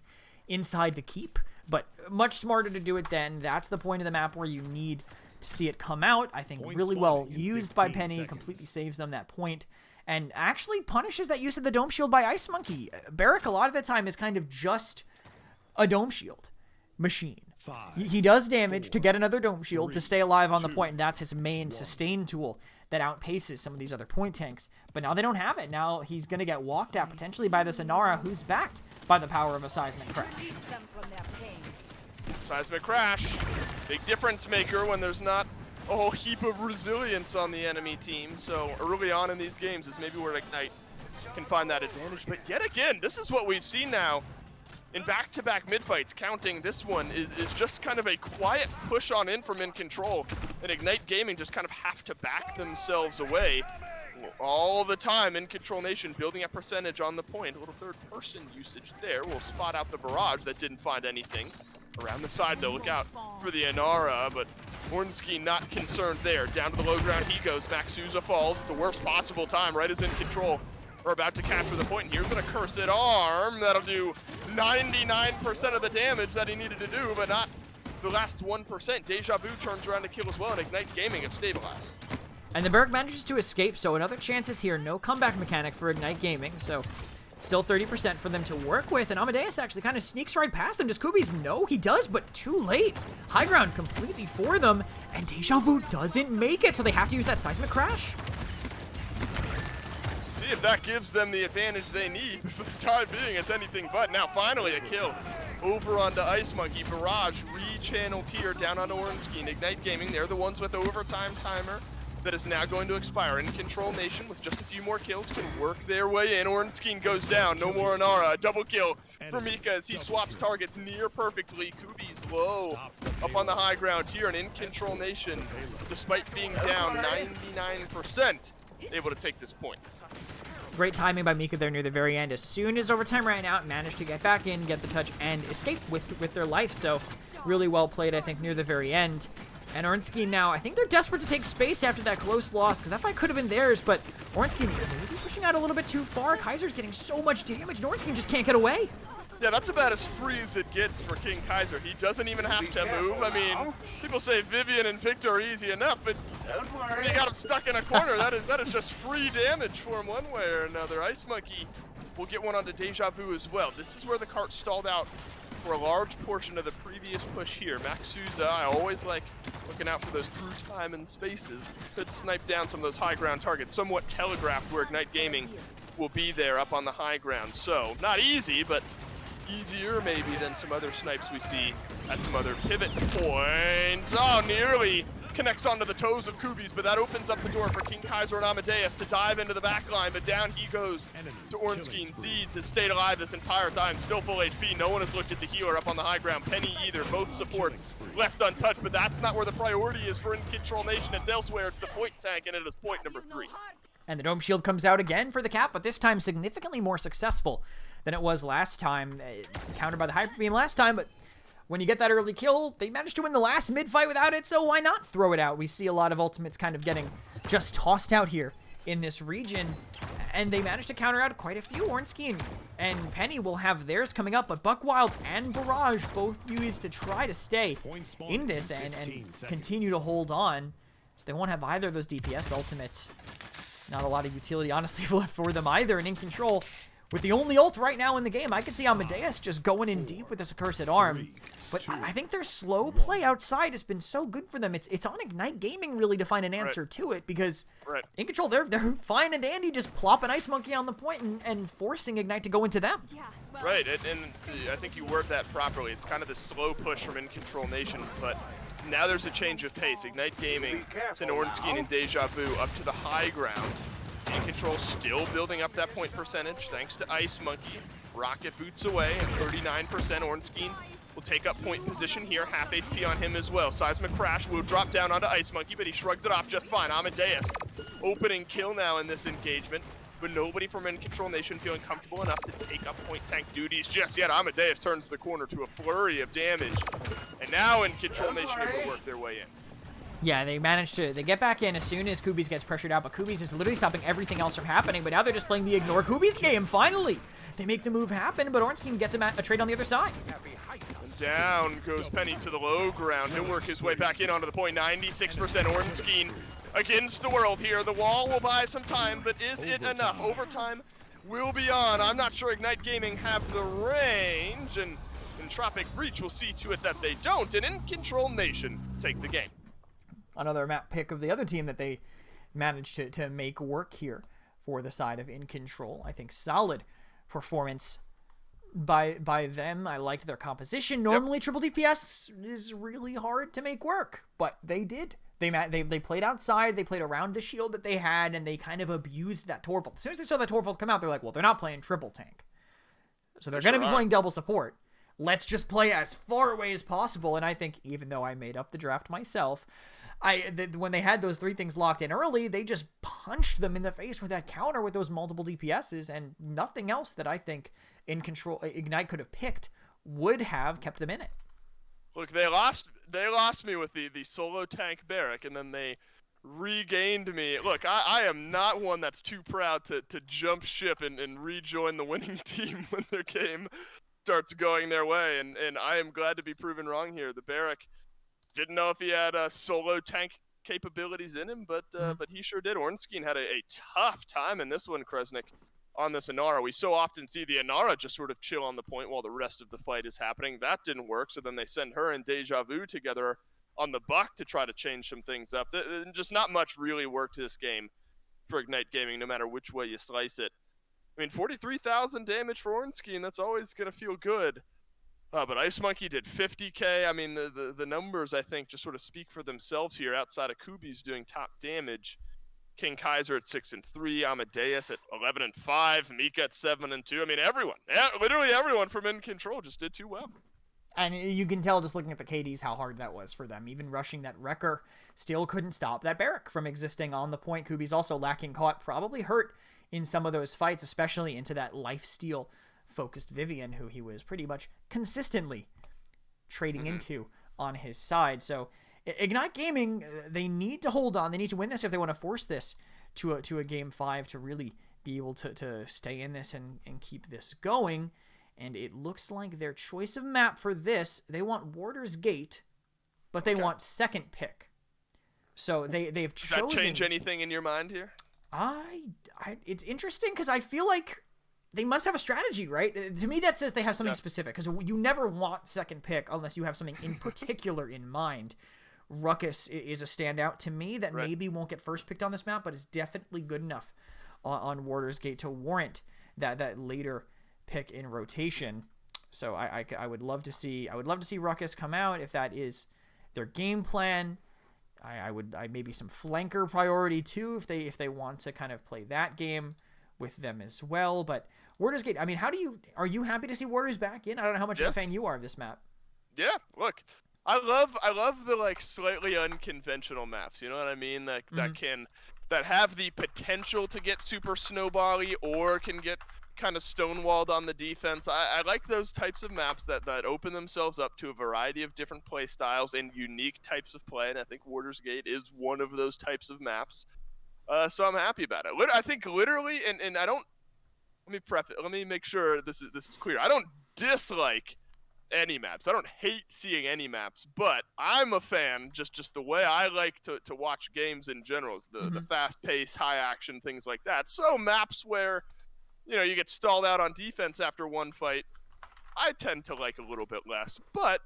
inside the keep, but much smarter to do it then. That's the point of the map where you need to see it come out. I think really well used by Penny, completely saves them that point, and actually punishes that use of the Dome Shield by Ice Monkey. Barrack a lot of the time is kind of just a Dome Shield machine. He does damage to get another Dome Shield to stay alive on the point, and that's his main sustain tool that outpaces some of these other point tanks. But now they don't have it. Now he's going to get walked at potentially by the Inara, who's backed by the power of a Seismic Crash. Seismic Crash, big difference maker when there's not a whole heap of resilience on the enemy team. So early on in these games is maybe where Ignite can find that advantage. But yet again, this is what we've seen now in back-to-back mid-fights. Counting this one is just kind of a quiet push on in from In Control, and Ignite Gaming just kind of have to back themselves away all the time. In Control Nation building a percentage on the point. A little third-person usage there will spot out the barrage that didn't find anything. Around the side though, look out for the Inara, but Ornstein not concerned there. Down to the low ground he goes. Maxuza falls at the worst possible time, right as In Control are about to capture the point. And here's an accursed arm that'll do 99% of the damage that he needed to do, but not the last 1%. Deja Vu turns around to kill as well, and Ignite Gaming have stabilized. And the Berg manages to escape, so another chance is here. No comeback mechanic for Ignite Gaming, so still 30% for them to work with. And Amadeus actually kind of sneaks right past them. Does Kubi's? No, he does, but too late. High ground completely for them, and Deja Vu doesn't make it, so they have to use that seismic crash. See if that gives them the advantage they need. For the time being, it's anything but. Now finally a kill over onto Ice Monkey. Barrage re-channeled here down onto Ornstein. Ignite Gaming, they're the ones with overtime timer that is now going to expire. In Control Nation with just a few more kills can work their way in. Ornstein goes down, no more Inara. Double kill for Mika as he swaps targets near perfectly. Kubi's low up on the high ground here, and In Control Nation, despite being down 99%, able to take this point. Great timing by Mika there near the very end. As soon as overtime ran out, managed to get back in, get the touch, and escape with their life. So really well played, I think, near the very end. And Ornstein now, I think they're desperate to take space after that close loss, because that fight could have been theirs, but Ornstein maybe pushing out a little bit too far. Kaiser's getting so much damage, and Ornstein just can't get away. Yeah, that's about as free as it gets for King Kaiser. He doesn't even have to move. I mean, people say Vivian and Victor are easy enough, but when you got him stuck in a corner, that is just free damage for him one way or another. Ice Monkey will get one onto Deja Vu as well. This is where the cart stalled out for a large portion of the previous push here. Maxuza, I always like looking out for those through time and spaces. Could snipe down some of those high ground targets, somewhat telegraphed where Ignite Gaming will be there up on the high ground. So, not easy, but easier maybe than some other snipes we see at some other pivot points. Oh, nearly connects onto the toes of Kubi's, but that opens up the door for King Kaiser and Amadeus to dive into the back line, but down he goes to Ornstein. Zeeds has stayed alive this entire time, still full HP. No one has looked at the healer up on the high ground. Penny either, both supports left untouched, but that's not where the priority is for In Control Nation. It's elsewhere. It's the point tank, and it is point number 3. And the Dome Shield comes out again for the cap, but this time significantly more successful than it was last time. Countered by the Hyper Beam last time, but when you get that early kill, they managed to win the last mid-fight without it, so why not throw it out? We see a lot of ultimates kind of getting just tossed out here in this region, and they managed to counter out quite a few. Ornstein and Penny will have theirs coming up, but Buckwild and Barrage both used to try to stay in this and continue to hold on, so they won't have either of those DPS ultimates. Not a lot of utility, honestly, left for them either, and In Control, with the only ult right now in the game, I could see Amadeus just going in deep with this accursed arm. But I think their slow play outside has been so good for them. It's on Ignite Gaming really to find an answer to it, because In Control, they're fine and dandy just plopping Ice Monkey on the point and forcing Ignite to go into them. Right, and I think you word that properly. It's kind of the slow push from In Control Nation, but now there's a change of pace. Ignite Gaming, Ornstein and Deja Vu up to the high ground. In Control still building up that point percentage thanks to Ice Monkey. Rocket boots away at 39%. Ornstein will take up point position here. Half HP on him as well. Seismic Crash will drop down onto Ice Monkey, but he shrugs it off just fine. Amadeus opening kill now in this engagement, but nobody from In Control Nation feeling comfortable enough to take up point tank duties just yet. Amadeus turns the corner to a flurry of damage, and now In Control Nation able to work their way in. Yeah, they get back in as soon as Kubi's gets pressured out, but Kubi's is literally stopping everything else from happening, but now they're just playing the ignore Kubi's game, finally! They make the move happen, but Ornstein gets him a trade on the other side. And down goes Penny to the low ground. He'll work his way back in onto the point. 96% Ornstein against the world here. The wall will buy some time, but is it enough? Overtime will be on. I'm not sure Ignite Gaming have the range, and Entropic Breach will see to it that they don't, and In Control Nation take the game. Another map pick of the other team that they managed to make work here for the side of In Control. I think solid performance by them. I liked their composition. Normally, triple DPS is really hard to make work, but they did. They played outside, they played around the shield that they had, and they kind of abused that Torvald. As soon as they saw that Torvald come out, they're like, well, they're not playing triple tank. So they're going to be playing double support. Let's just play as far away as possible, and I think, even though I made up the draft myself, when they had those 3 things locked in early, they just punched them in the face with that counter with those multiple DPSs, and nothing else that I think In Control Ignite could have picked would have kept them in it. Look, they lost me with the solo tank barrack, and then they regained me. Look, I am not one that's too proud to jump ship and rejoin the winning team when their game starts going their way, and I am glad to be proven wrong here. The barrack didn't know if he had solo tank capabilities in him, but he sure did. Ornstein had a tough time in this one, Kresnik, on this Inara. We so often see the Inara just sort of chill on the point while the rest of the fight is happening. That didn't work, so then they send her and Deja Vu together on the Buck to try to change some things up. Just not much really worked this game for Ignite Gaming, no matter which way you slice it. I mean, 43,000 damage for Ornstein, that's always going to feel good. But Ice Monkey did 50k. I mean, the numbers, I think, just sort of speak for themselves here outside of Kubi's doing top damage. King Kaiser at 6-3, Amadeus at 11-5, Mika at 7-2. I mean, everyone, literally everyone from In Control just did too well. And you can tell just looking at the KDs how hard that was for them. Even rushing that Wrecker still couldn't stop that barrack from existing on the point. Kubi's also lacking caught, probably hurt in some of those fights, especially into that lifesteal focused Vivian, who he was pretty much consistently trading into on his side. So Ignite Gaming, they need to hold on. They need to win this if they want to force this to a game 5 to really be able to stay in this and keep this going. And it looks like their choice of map for this, they want Warder's Gate, but they want second pick. So they've chosen... Does that change anything in your mind here? It's interesting because I feel like they must have a strategy, right? To me, that says they have something specific, because you never want second pick unless you have something in particular in mind. Ruckus is a standout to me that maybe won't get first picked on this map, but is definitely good enough on Warder's Gate to warrant that later pick in rotation. So I would love to see Ruckus come out if that is their game plan. I maybe some flanker priority too if they want to kind of play that game with them as well. But Warder's Gate, I mean, are you happy to see Warder's back in? I don't know how much of a fan you are of this map. Yeah, look, I love the like slightly unconventional maps. You know what I mean? That have the potential to get super snowbally or can get kind of stonewalled on the defense. I like those types of maps that open themselves up to a variety of different play styles and unique types of play, and I think Warder's Gate is one of those types of maps. So I'm happy about it. I think literally, and I don't, let me make sure this is clear. I don't dislike any maps. I don't hate seeing any maps, but I'm a fan, just the way I like to watch games in general, is the fast pace, high action, things like that. So maps where you get stalled out on defense after one fight, I tend to like a little bit less. But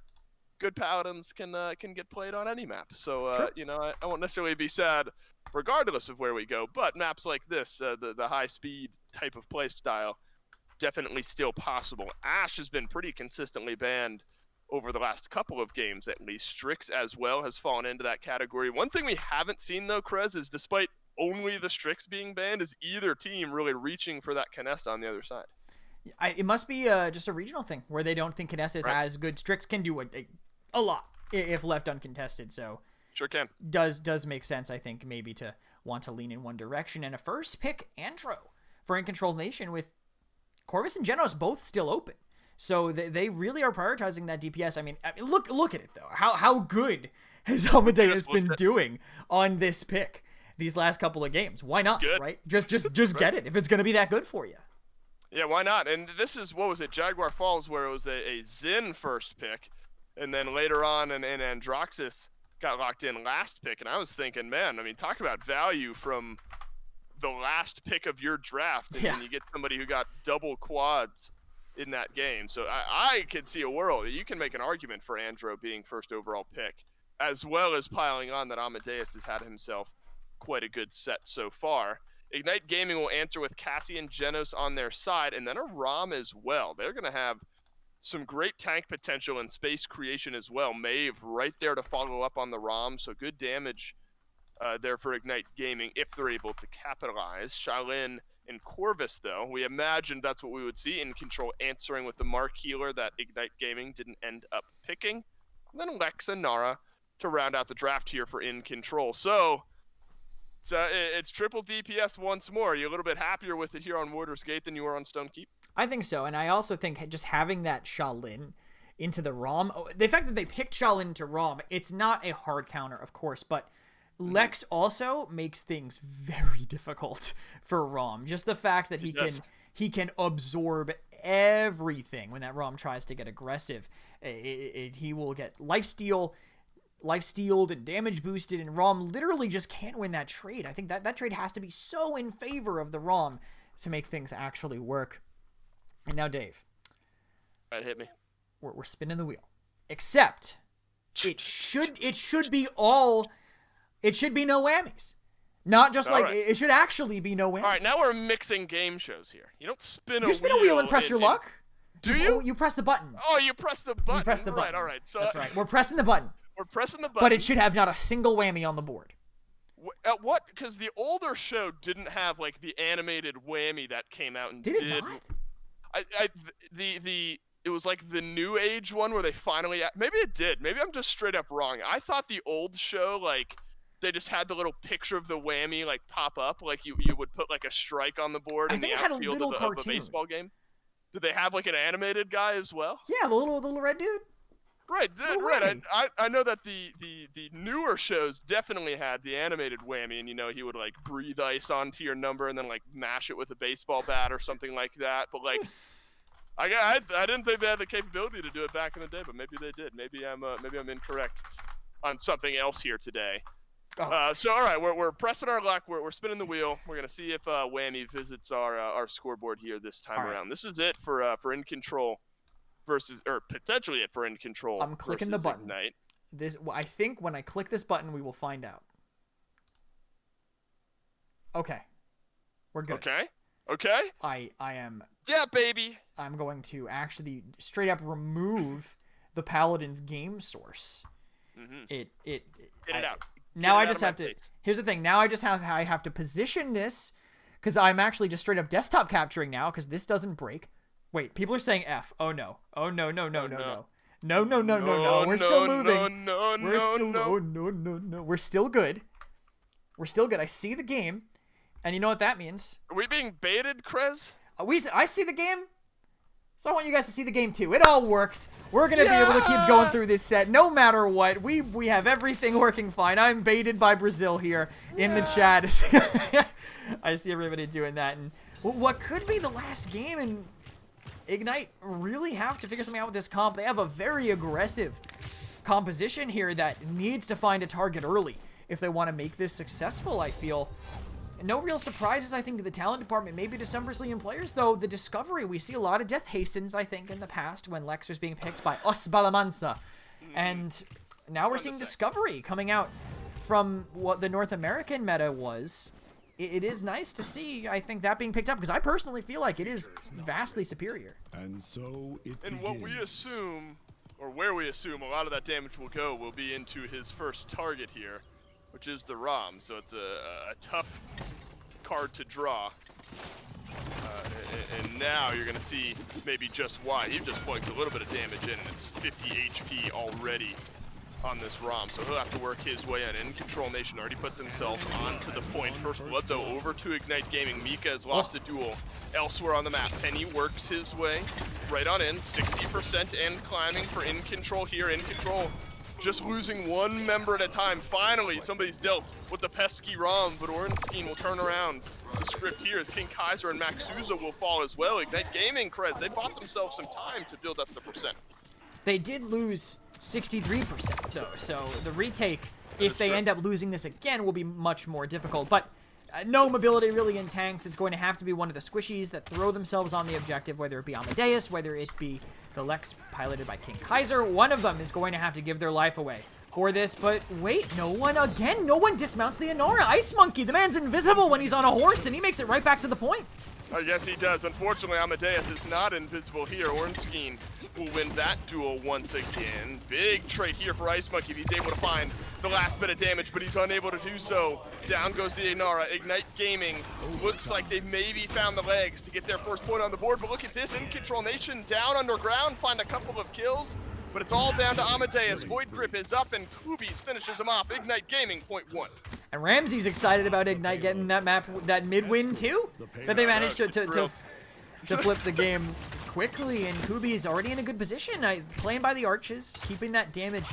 good Paladins can get played on any map. So, I won't necessarily be sad regardless of where we go. But maps like this, the high-speed type of play style, definitely still possible. Ashe has been pretty consistently banned over the last couple of games, at least. Strix as well has fallen into that category. One thing we haven't seen, though, Krez, is despite only the Strix being banned, is either team really reaching for that Canessa on the other side. It must be just a regional thing where they don't think Canessa is as good. Strix can do a lot if left uncontested, so sure can. Does make sense, I think, maybe to want to lean in one direction. And a first pick Andro for In Control Nation with Corvus and Genos both still open. So they really are prioritizing that DPS. I mean look at it, though. How good has Amadeus been doing on this pick these last couple of games? Why not, right? Just get it if it's going to be that good for you. Yeah, why not? And this is, what was it, Jaguar Falls, where it was a Xin first pick, and then later on and Androxus got locked in last pick. And I was thinking, man, I mean, talk about value from the last pick of your draft, and you get somebody who got double quads in that game. So I could see a world. You can make an argument for Andro being first overall pick, as well as piling on that Amadeus has had himself quite a good set so far. Ignite Gaming will answer with Cassie and Genos on their side, and then a Rom as well. They're going to have some great tank potential and space creation as well. Maeve right there to follow up on the Rom, so good damage there for Ignite Gaming if they're able to capitalize. Shaolin and Corvus, though, we imagined that's what we would see. In Control answering with the Mark Healer that Ignite Gaming didn't end up picking. And then Lex and Nara to round out the draft here for In Control. So it's triple DPS once more. Are you a little bit happier with it here on Warder's Gate than you were on Stone Keep? I think so, and I also think just having that Shaolin into the ROM. The fact that they picked Shaolin into ROM, it's not a hard counter, of course, but Lex also makes things very difficult for ROM. Just the fact that he can absorb everything when that ROM tries to get aggressive. He will get lifestealed and damage boosted, and ROM literally just can't win that trade. I think that trade has to be so in favor of the ROM to make things actually work. And now, Dave. All right, hit me. We're spinning the wheel. Except it should be no whammies. Not just All like right. it should actually be no whammies. All right, now we're mixing game shows here. You don't spin a wheel. You spin a wheel and press your luck. Do you? You press the button. Oh, you press the button. You press the button. Right, all right. So that's right. We're pressing the button. We're pressing the button. But it should have not a single whammy on the board. At what? Because the older show didn't have like the animated whammy that came out and Did it not? It was like the new age one where they finally maybe it did. Maybe I'm just straight up wrong. I thought the old show like they just had the little picture of the whammy like pop up like you would put like a strike on the board in the outfield of a baseball game. Did they have like an animated guy as well? Yeah, the little red dude. Right, right. I know that the newer shows definitely had the animated whammy, and he would like breathe ice onto your number and then like mash it with a baseball bat or something like that. But like, I didn't think they had the capability to do it back in the day, but maybe they did. Maybe I'm incorrect on something else here today. Oh. So all right, we're pressing our luck. We're spinning the wheel. We're gonna see if whammy visits our scoreboard here this time around. This is it for Incontrol. Or potentially it for Incontrol. I'm clicking the button. Ignite. I think when I click this button, we will find out. Okay, we're good. Okay. I am. Yeah, baby. I'm going to actually straight up remove the Paladins game source. Mm-hmm. Get it out. Now I just have to. Here's the thing. Now I have to position this because I'm actually just straight up desktop capturing now because this doesn't break. Wait, people are saying F. Oh no. Oh no. No. We're still moving. No. We're still good. I see the game, and you know what that means? Are we being baited, Krez? I see the game, so I want you guys to see the game too. It all works. We're gonna be able to keep going through this set no matter what. We have everything working fine. I'm baited by Brazil here in the chat. I see everybody doing that, and what could be the last game and. Ignite really have to figure something out with this comp. They have a very aggressive composition here that needs to find a target early if they want to make this successful, I feel. No real surprises, I think, to the talent department, maybe to some Brazilian players, though. The Discovery, we see a lot of Death Hastens, I think, in the past when Lex was being picked by Os Balamansa. And now we're seeing Discovery coming out from what the North American meta was. It is nice to see, I think, that being picked up, because I personally feel like it is vastly superior. And so it And what we assume, or where we assume a lot of that damage will go, will be into his first target here, which is the ROM. So it's a tough card to draw. And now you're going to see maybe just why. He just plugs a little bit of damage in, and it's 50 HP already on this ROM, so he'll have to work his way in. Incontrol Nation already put themselves onto the point. First blood, though, over to Ignite Gaming. Mika has lost a duel elsewhere on the map. Penny works his way right on in. 60% and climbing for Incontrol here. Incontrol just losing one member at a time. Finally, somebody's dealt with the pesky ROM, but Ornstein will turn around. The script here is King Kaiser and Maxuza will fall as well. Ignite Gaming, Krez, they bought themselves some time to build up the percent. They did lose 63% though, so the retake, if they end up losing this again, will be much more difficult. But no mobility really in tanks. It's going to have to be one of the squishies that throw themselves on the objective, whether it be Amadeus, whether it be the Lex piloted by King Kaiser. One of them is going to have to give their life away for this. But wait, no one dismounts the Inara. Ice Monkey, the man's invisible when he's on a horse, and he makes it right back to the point. Yes, he does. Unfortunately, Amadeus is not invisible here. Ornstein will win that duel once again. Big trade here for Ice Monkey. He's able to find the last bit of damage, but he's unable to do so. Down goes the Inara. Ignite Gaming looks like they've maybe found the legs to get their first point on the board, but look at this. Incontrol Nation down underground, find a couple of kills, but it's all down to Amadeus. Void Grip is up, and Kubi's finishes him off. Ignite Gaming, point one. And Ramsey's excited about Ignite getting that map, that mid-win too, that they managed to flip the game quickly, and Kubi's already in a good position. Playing by the arches, keeping that damage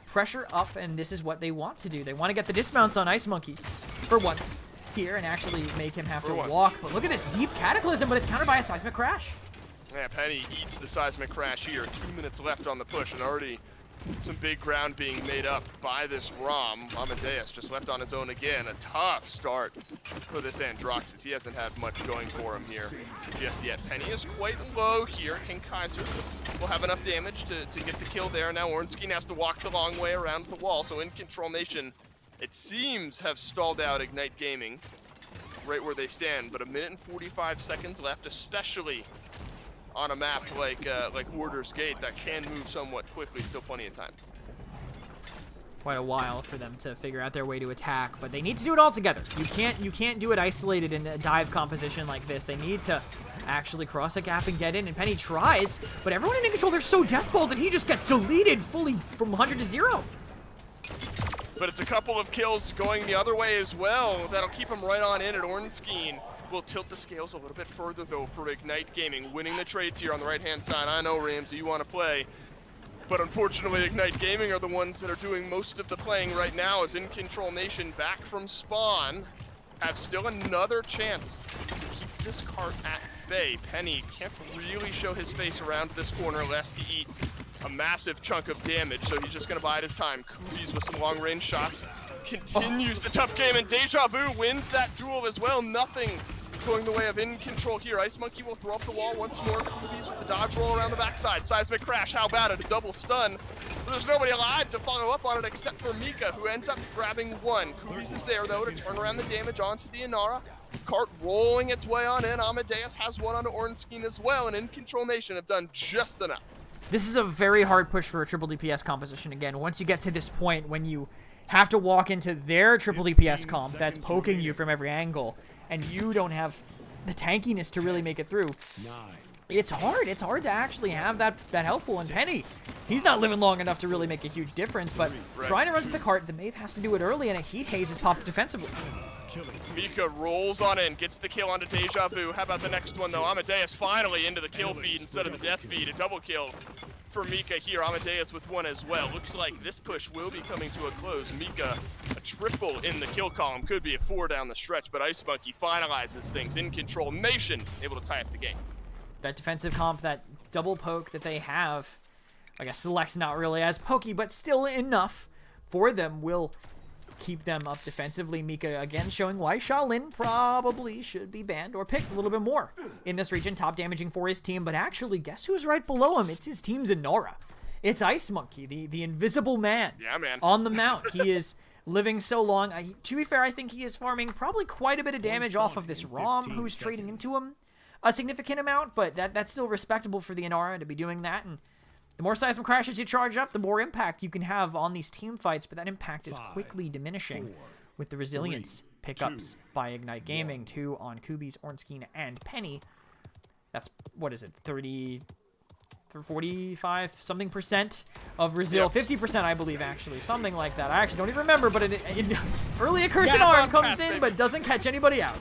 pressure up, and this is what they want to do. They want to get the dismounts on Ice Monkey for once here and actually make him have to walk. But look at this deep Cataclysm, but it's countered by a Seismic Crash. Yeah, Penny eats the Seismic Crash here. 2 minutes left on the push, and already some big ground being made up by this ROM. Amadeus just left on his own again. A tough start for this Androxus. He hasn't had much going for him here just yet. Penny is quite low here. King Kaiser will have enough damage to get the kill there. Now Ornstein has to walk the long way around the wall. So Incontrol Nation, it seems, have stalled out Ignite Gaming right where they stand. But 1 minute and 45 seconds left, especially on a map like Warder's Gate that can move somewhat quickly. Still plenty of time. Quite a while for them to figure out their way to attack, but they need to do it all together. You can't do it isolated in a dive composition like this. They need to actually cross a gap and get in, and Penny tries, but everyone in Incontrol, they're so deathballed that he just gets deleted fully from 100 to 0. But it's a couple of kills going the other way as well. That'll keep him right on in at Ornstein. Will tilt the scales a little bit further though for Ignite Gaming, winning the trades here on the right-hand side. I know, Ramsey, you want to play, but unfortunately Ignite Gaming are the ones that are doing most of the playing right now, as Incontrol Nation back from spawn have still another chance to keep this cart at bay. Penny can't really show his face around this corner lest he eat a massive chunk of damage, so he's just going to bide his time. Kubi's with some long-range shots continues the tough game, and Deja Vu wins that duel as well. Nothing going the way of Incontrol here. Ice Monkey will throw up the wall once more. Kubi's with the dodge roll around the backside. Seismic Crash, how about it? A double stun. But there's nobody alive to follow up on it except for Mika, who ends up grabbing one. Kubi's is there, though, to turn around the damage onto the Inara. Cart rolling its way on in. Amadeus has one onto Ornstein as well, and Incontrol Nation have done just enough. This is a very hard push for a triple DPS composition again. Once you get to this point when you have to walk into their triple DPS comp that's poking you from every angle, and you don't have the tankiness to really make it through. It's hard. It's hard to actually have that health pool. And Penny, he's not living long enough to really make a huge difference, but trying to run to the cart, the Maeve has to do it early, and a Heat Haze is popped defensively. Mika rolls on in, gets the kill onto Deja Vu. How about the next one, though? Amadeus finally into the kill feed instead of the death feed. A double kill for Mika here. Amadeus with one as well. Looks like this push will be coming to a close. Mika, a triple in the kill column. Could be a 4 down the stretch, but Ice Monkey finalizes things. Incontrol Nation able to tie up the game. That defensive comp, that double poke that they have, I guess Select's not really as pokey, but still enough for them, will keep them up defensively. Mika again showing why Shaolin probably should be banned or picked a little bit more in this region. Top damaging for his team, but actually guess who's right below him? It's his team's Inara. It's Ice Monkey, the invisible man, on the mount. He is living so long. To be fair, I think he is farming probably quite a bit of damage off of this ROM who's trading into him a significant amount, but that's still respectable for the Inara to be doing that. And the more Seismic Crashes you charge up, the more impact you can have on these team fights, but that impact is quickly diminishing with the resilience pickups by Ignite Gaming. 2 on Kubi's, Ornstein, and Penny. That's, what is it, 30, 45 something percent of Resil, 50% I believe actually, something like that. I actually don't even remember, but early Accursed Arm comes in, but doesn't catch anybody out.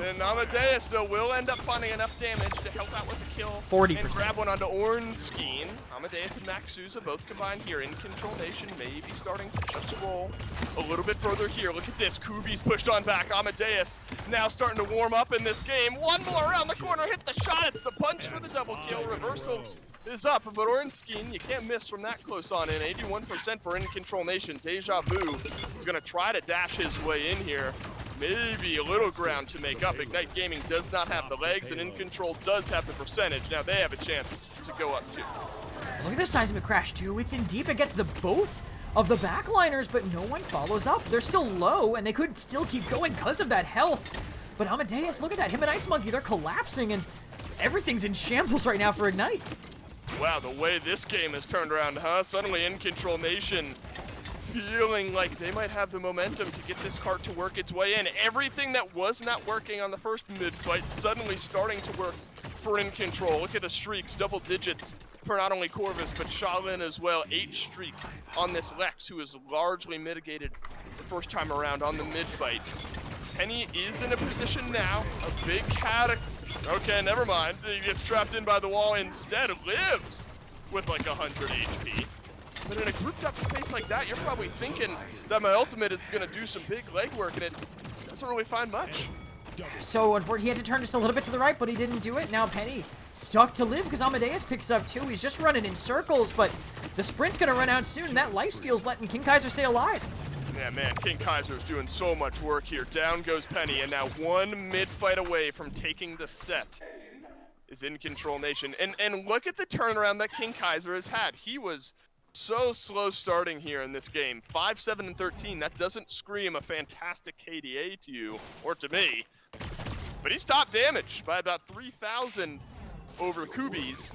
And Amadeus, though, will end up finding enough damage to help out with the kill. 40%. And grab one onto Ornstein. Amadeus and Max Souza both combined here. Incontrol Nation maybe starting to just roll a little bit further here. Look at this. Kubi's pushed on back. Amadeus now starting to warm up in this game. One more around the corner. Hit the shot. It's the punch for the double kill. Reversal is up, but Ornstein, you can't miss from that close on in. 81% for Incontrol Nation. Deja Vu is going to try to dash his way in here. Maybe a little ground to make up. Ignite Gaming does not have the legs, and Incontrol does have the percentage. Now they have a chance to go up too. Look at this Seismic Crash too. It's in deep. It gets the both of the backliners, but no one follows up. They're still low, and they could still keep going because of that health. But Amadeus, look at that. Him and Ice Monkey, they're collapsing, and everything's in shambles right now for Ignite. Wow, the way this game has turned around, huh? Suddenly Incontrol Nation feeling like they might have the momentum to get this cart to work its way in. Everything that was not working on the first mid-fight suddenly starting to work for Incontrol. Look at the streaks, double digits for not only Corvus, but Shaolin as well. 8 streak on this Lex, who is largely mitigated the first time around on the mid-fight. Penny is in a position now, a big Okay, never mind. He gets trapped in by the wall, instead lives with like 100 HP. But in a grouped up space like that, you're probably thinking that my ultimate is gonna do some big legwork, and it doesn't really find much. So unfortunately, he had to turn just a little bit to the right, but he didn't do it. Now Penny stuck to live because Amadeus picks up 2. He's just running in circles, but the sprint's gonna run out soon, and that lifesteal's letting King Kaiser stay alive. Yeah, man, King Kaiser's doing so much work here. Down goes Penny, and now one mid-fight away from taking the set is Incontrol Nation. And look at the turnaround that King Kaiser has had. He was so slow starting here in this game. 5, 7, and 13. That doesn't scream a fantastic KDA to you, or to me. But he's top damage by about 3,000 over Kubi's.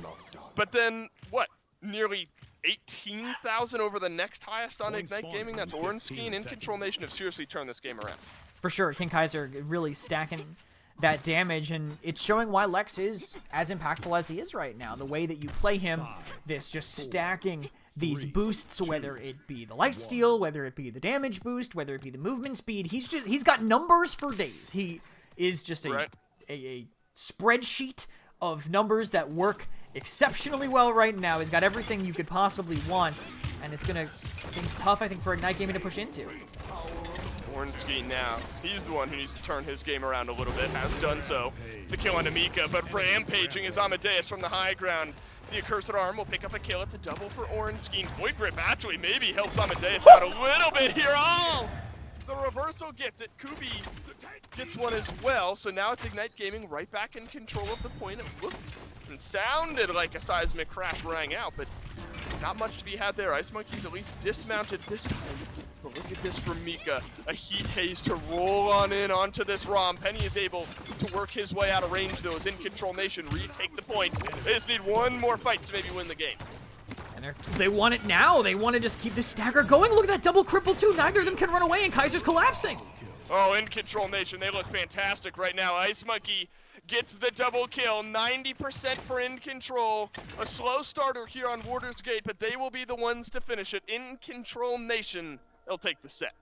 But then, what? Nearly 18,000 over the next highest on Ignite Gaming. That's Ornstein. Incontrol Nation have seriously turned this game around. For sure, King Kaiser really stacking that damage, and it's showing why Lex is as impactful as he is right now. The way that you play him, this just stacking these boosts, whether it be the lifesteal, whether it be the damage boost, whether it be the movement speed, he's got numbers for days. He is just a spreadsheet of numbers that work exceptionally well right now. He's got everything you could possibly want, and things tough, I think, for Ignite Gaming to push into. Ornstein now, he's the one who needs to turn his game around a little bit, has done so. The kill on Amika, but rampaging is Amadeus from the high ground. The Accursed Arm will pick up a kill. It's a double for Ornstein. Void Grip actually maybe helps Amadeus out a little bit here. Oh! The reversal gets it. Kubi gets one as well, so now it's Ignite Gaming right back in control of the point. It looked and sounded like a seismic crash rang out, but not much to be had there. Ice Monkey's at least dismounted this time. But look at this from Mika. A heat haze to roll on in onto this ROM. Penny is able to work his way out of range though as Incontrol Nation retake the point. They just need one more fight to maybe win the game. And they want it now. They want to just keep this stagger going. Look at that double cripple too. Neither of them can run away, and Kaiser's collapsing. Oh, Incontrol Nation, they look fantastic right now. Ice Monkey gets the double kill, 90% for Incontrol. A slow starter here on Warder's Gate, but they will be the ones to finish it. Incontrol Nation, they'll take the set.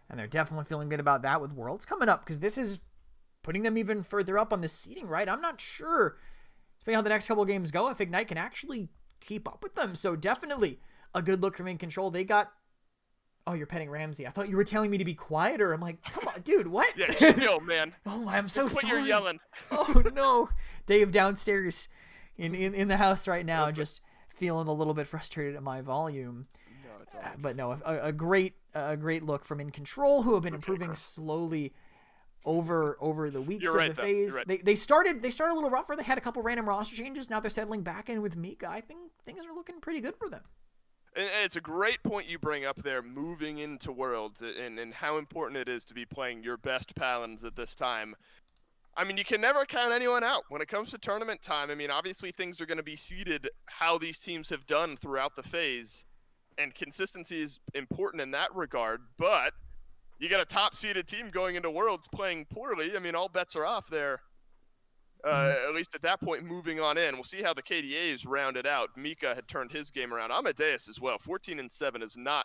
And they're definitely feeling good about that with Worlds coming up, because this is putting them even further up on the seeding, right? I'm not sure, depending on how the next couple of games go, if Ignite can actually keep up with them. So definitely a good look from Incontrol. They got... Oh, you're petting Ramsey. I thought you were telling me to be quieter. I'm like, come on, dude, what? Yeah, chill, man. Oh, I'm so sorry. You're yelling. Oh, no. Dave downstairs in the house right now, just feeling a little bit frustrated at my volume. No, it's all right. But no, a great look from Incontrol, who have been improving slowly over the weeks of the phase. Right. They started a little rougher. They had a couple random roster changes. Now they're settling back in with Mika. I think things are looking pretty good for them. And it's a great point you bring up there, moving into Worlds, and how important it is to be playing your best Paladins at this time. I mean, you can never count anyone out when it comes to tournament time. I mean, obviously things are going to be seeded how these teams have done throughout the phase, and consistency is important in that regard, but you got a top-seeded team going into Worlds playing poorly. I mean, all bets are off there. At least at that point, moving on in. We'll see how the KDAs rounded out. Mika had turned his game around. Amadeus as well. 14-7 is not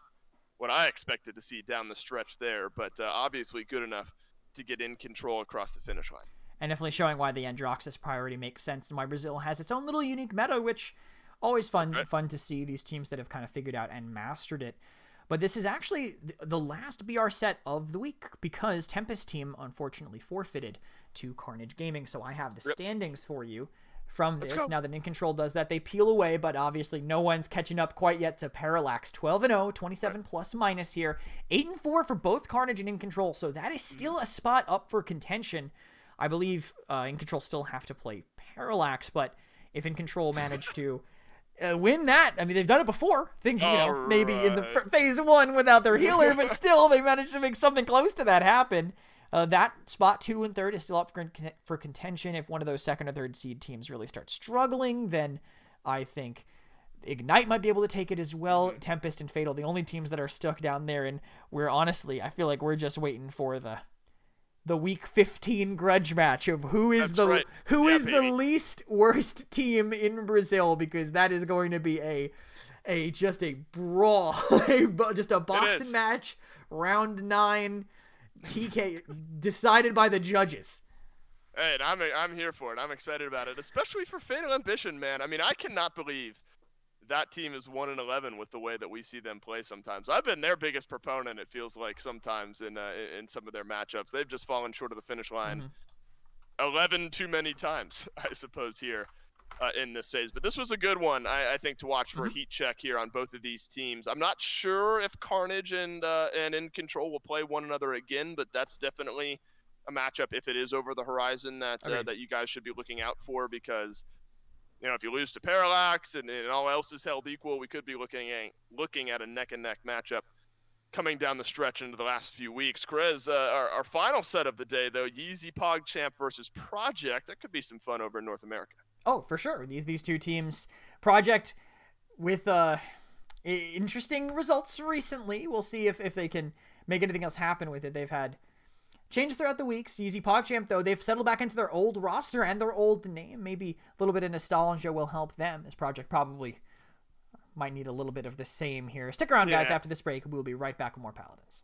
what I expected to see down the stretch there, but obviously good enough to get Incontrol across the finish line. And definitely showing why the Androxus priority makes sense and why Brazil has its own little unique meta, which always fun to see these teams that have kind of figured out and mastered it. But this is actually the last BR set of the week because Tempest team unfortunately forfeited to Carnage Gaming. So I have the standings for you from this. Now that Incontrol does that, they peel away, but obviously no one's catching up quite yet to Parallax. 12-0, 27 plus minus here. 8-4 for both Carnage and Incontrol. So that is still a spot up for contention. I believe Incontrol still have to play Parallax, but if Incontrol manage to win that, I mean, they've done it before. Think, maybe in the phase 1 without their healer, but still they managed to make something close to that happen. That spot 2 and 3 is still up for contention. If one of those 2nd or 3rd seed teams really start struggling, then I think Ignite might be able to take it as well. Tempest and Fatal, the only teams that are stuck down there, and we're honestly, I feel like we're just waiting for the week 15 grudge match of who is the least worst team in Brazil, because that is going to be just a brawl, just a boxing match, round 9, TK decided by the judges. Hey, and I'm here for it. I'm excited about it, especially for Fatal Ambition, man. I mean, I cannot believe that team is 1-11 with the way that we see them play sometimes. I've been their biggest proponent, it feels like, sometimes in some of their matchups. They've just fallen short of the finish line 11 too many times, I suppose, here in this phase. But this was a good one, I think, to watch for a heat check here on both of these teams. I'm not sure if Carnage and Incontrol will play one another again, but that's definitely a matchup, if it is over the horizon, that that you guys should be looking out for, because if you lose to Parallax and all else is held equal, we could be looking at a neck-and-neck matchup coming down the stretch into the last few weeks. Chris, our final set of the day, though, Yeezy PogChamp versus Project. That could be some fun over in North America. Oh, for sure. These two teams, Project with interesting results recently. We'll see if they can make anything else happen with it. They've had changes throughout the weeks. Yeezy PogChamp, though, they've settled back into their old roster and their old name. Maybe a little bit of nostalgia will help them, as Project probably might need a little bit of the same here. Stick around, guys. After this break, we'll be right back with more Paladins.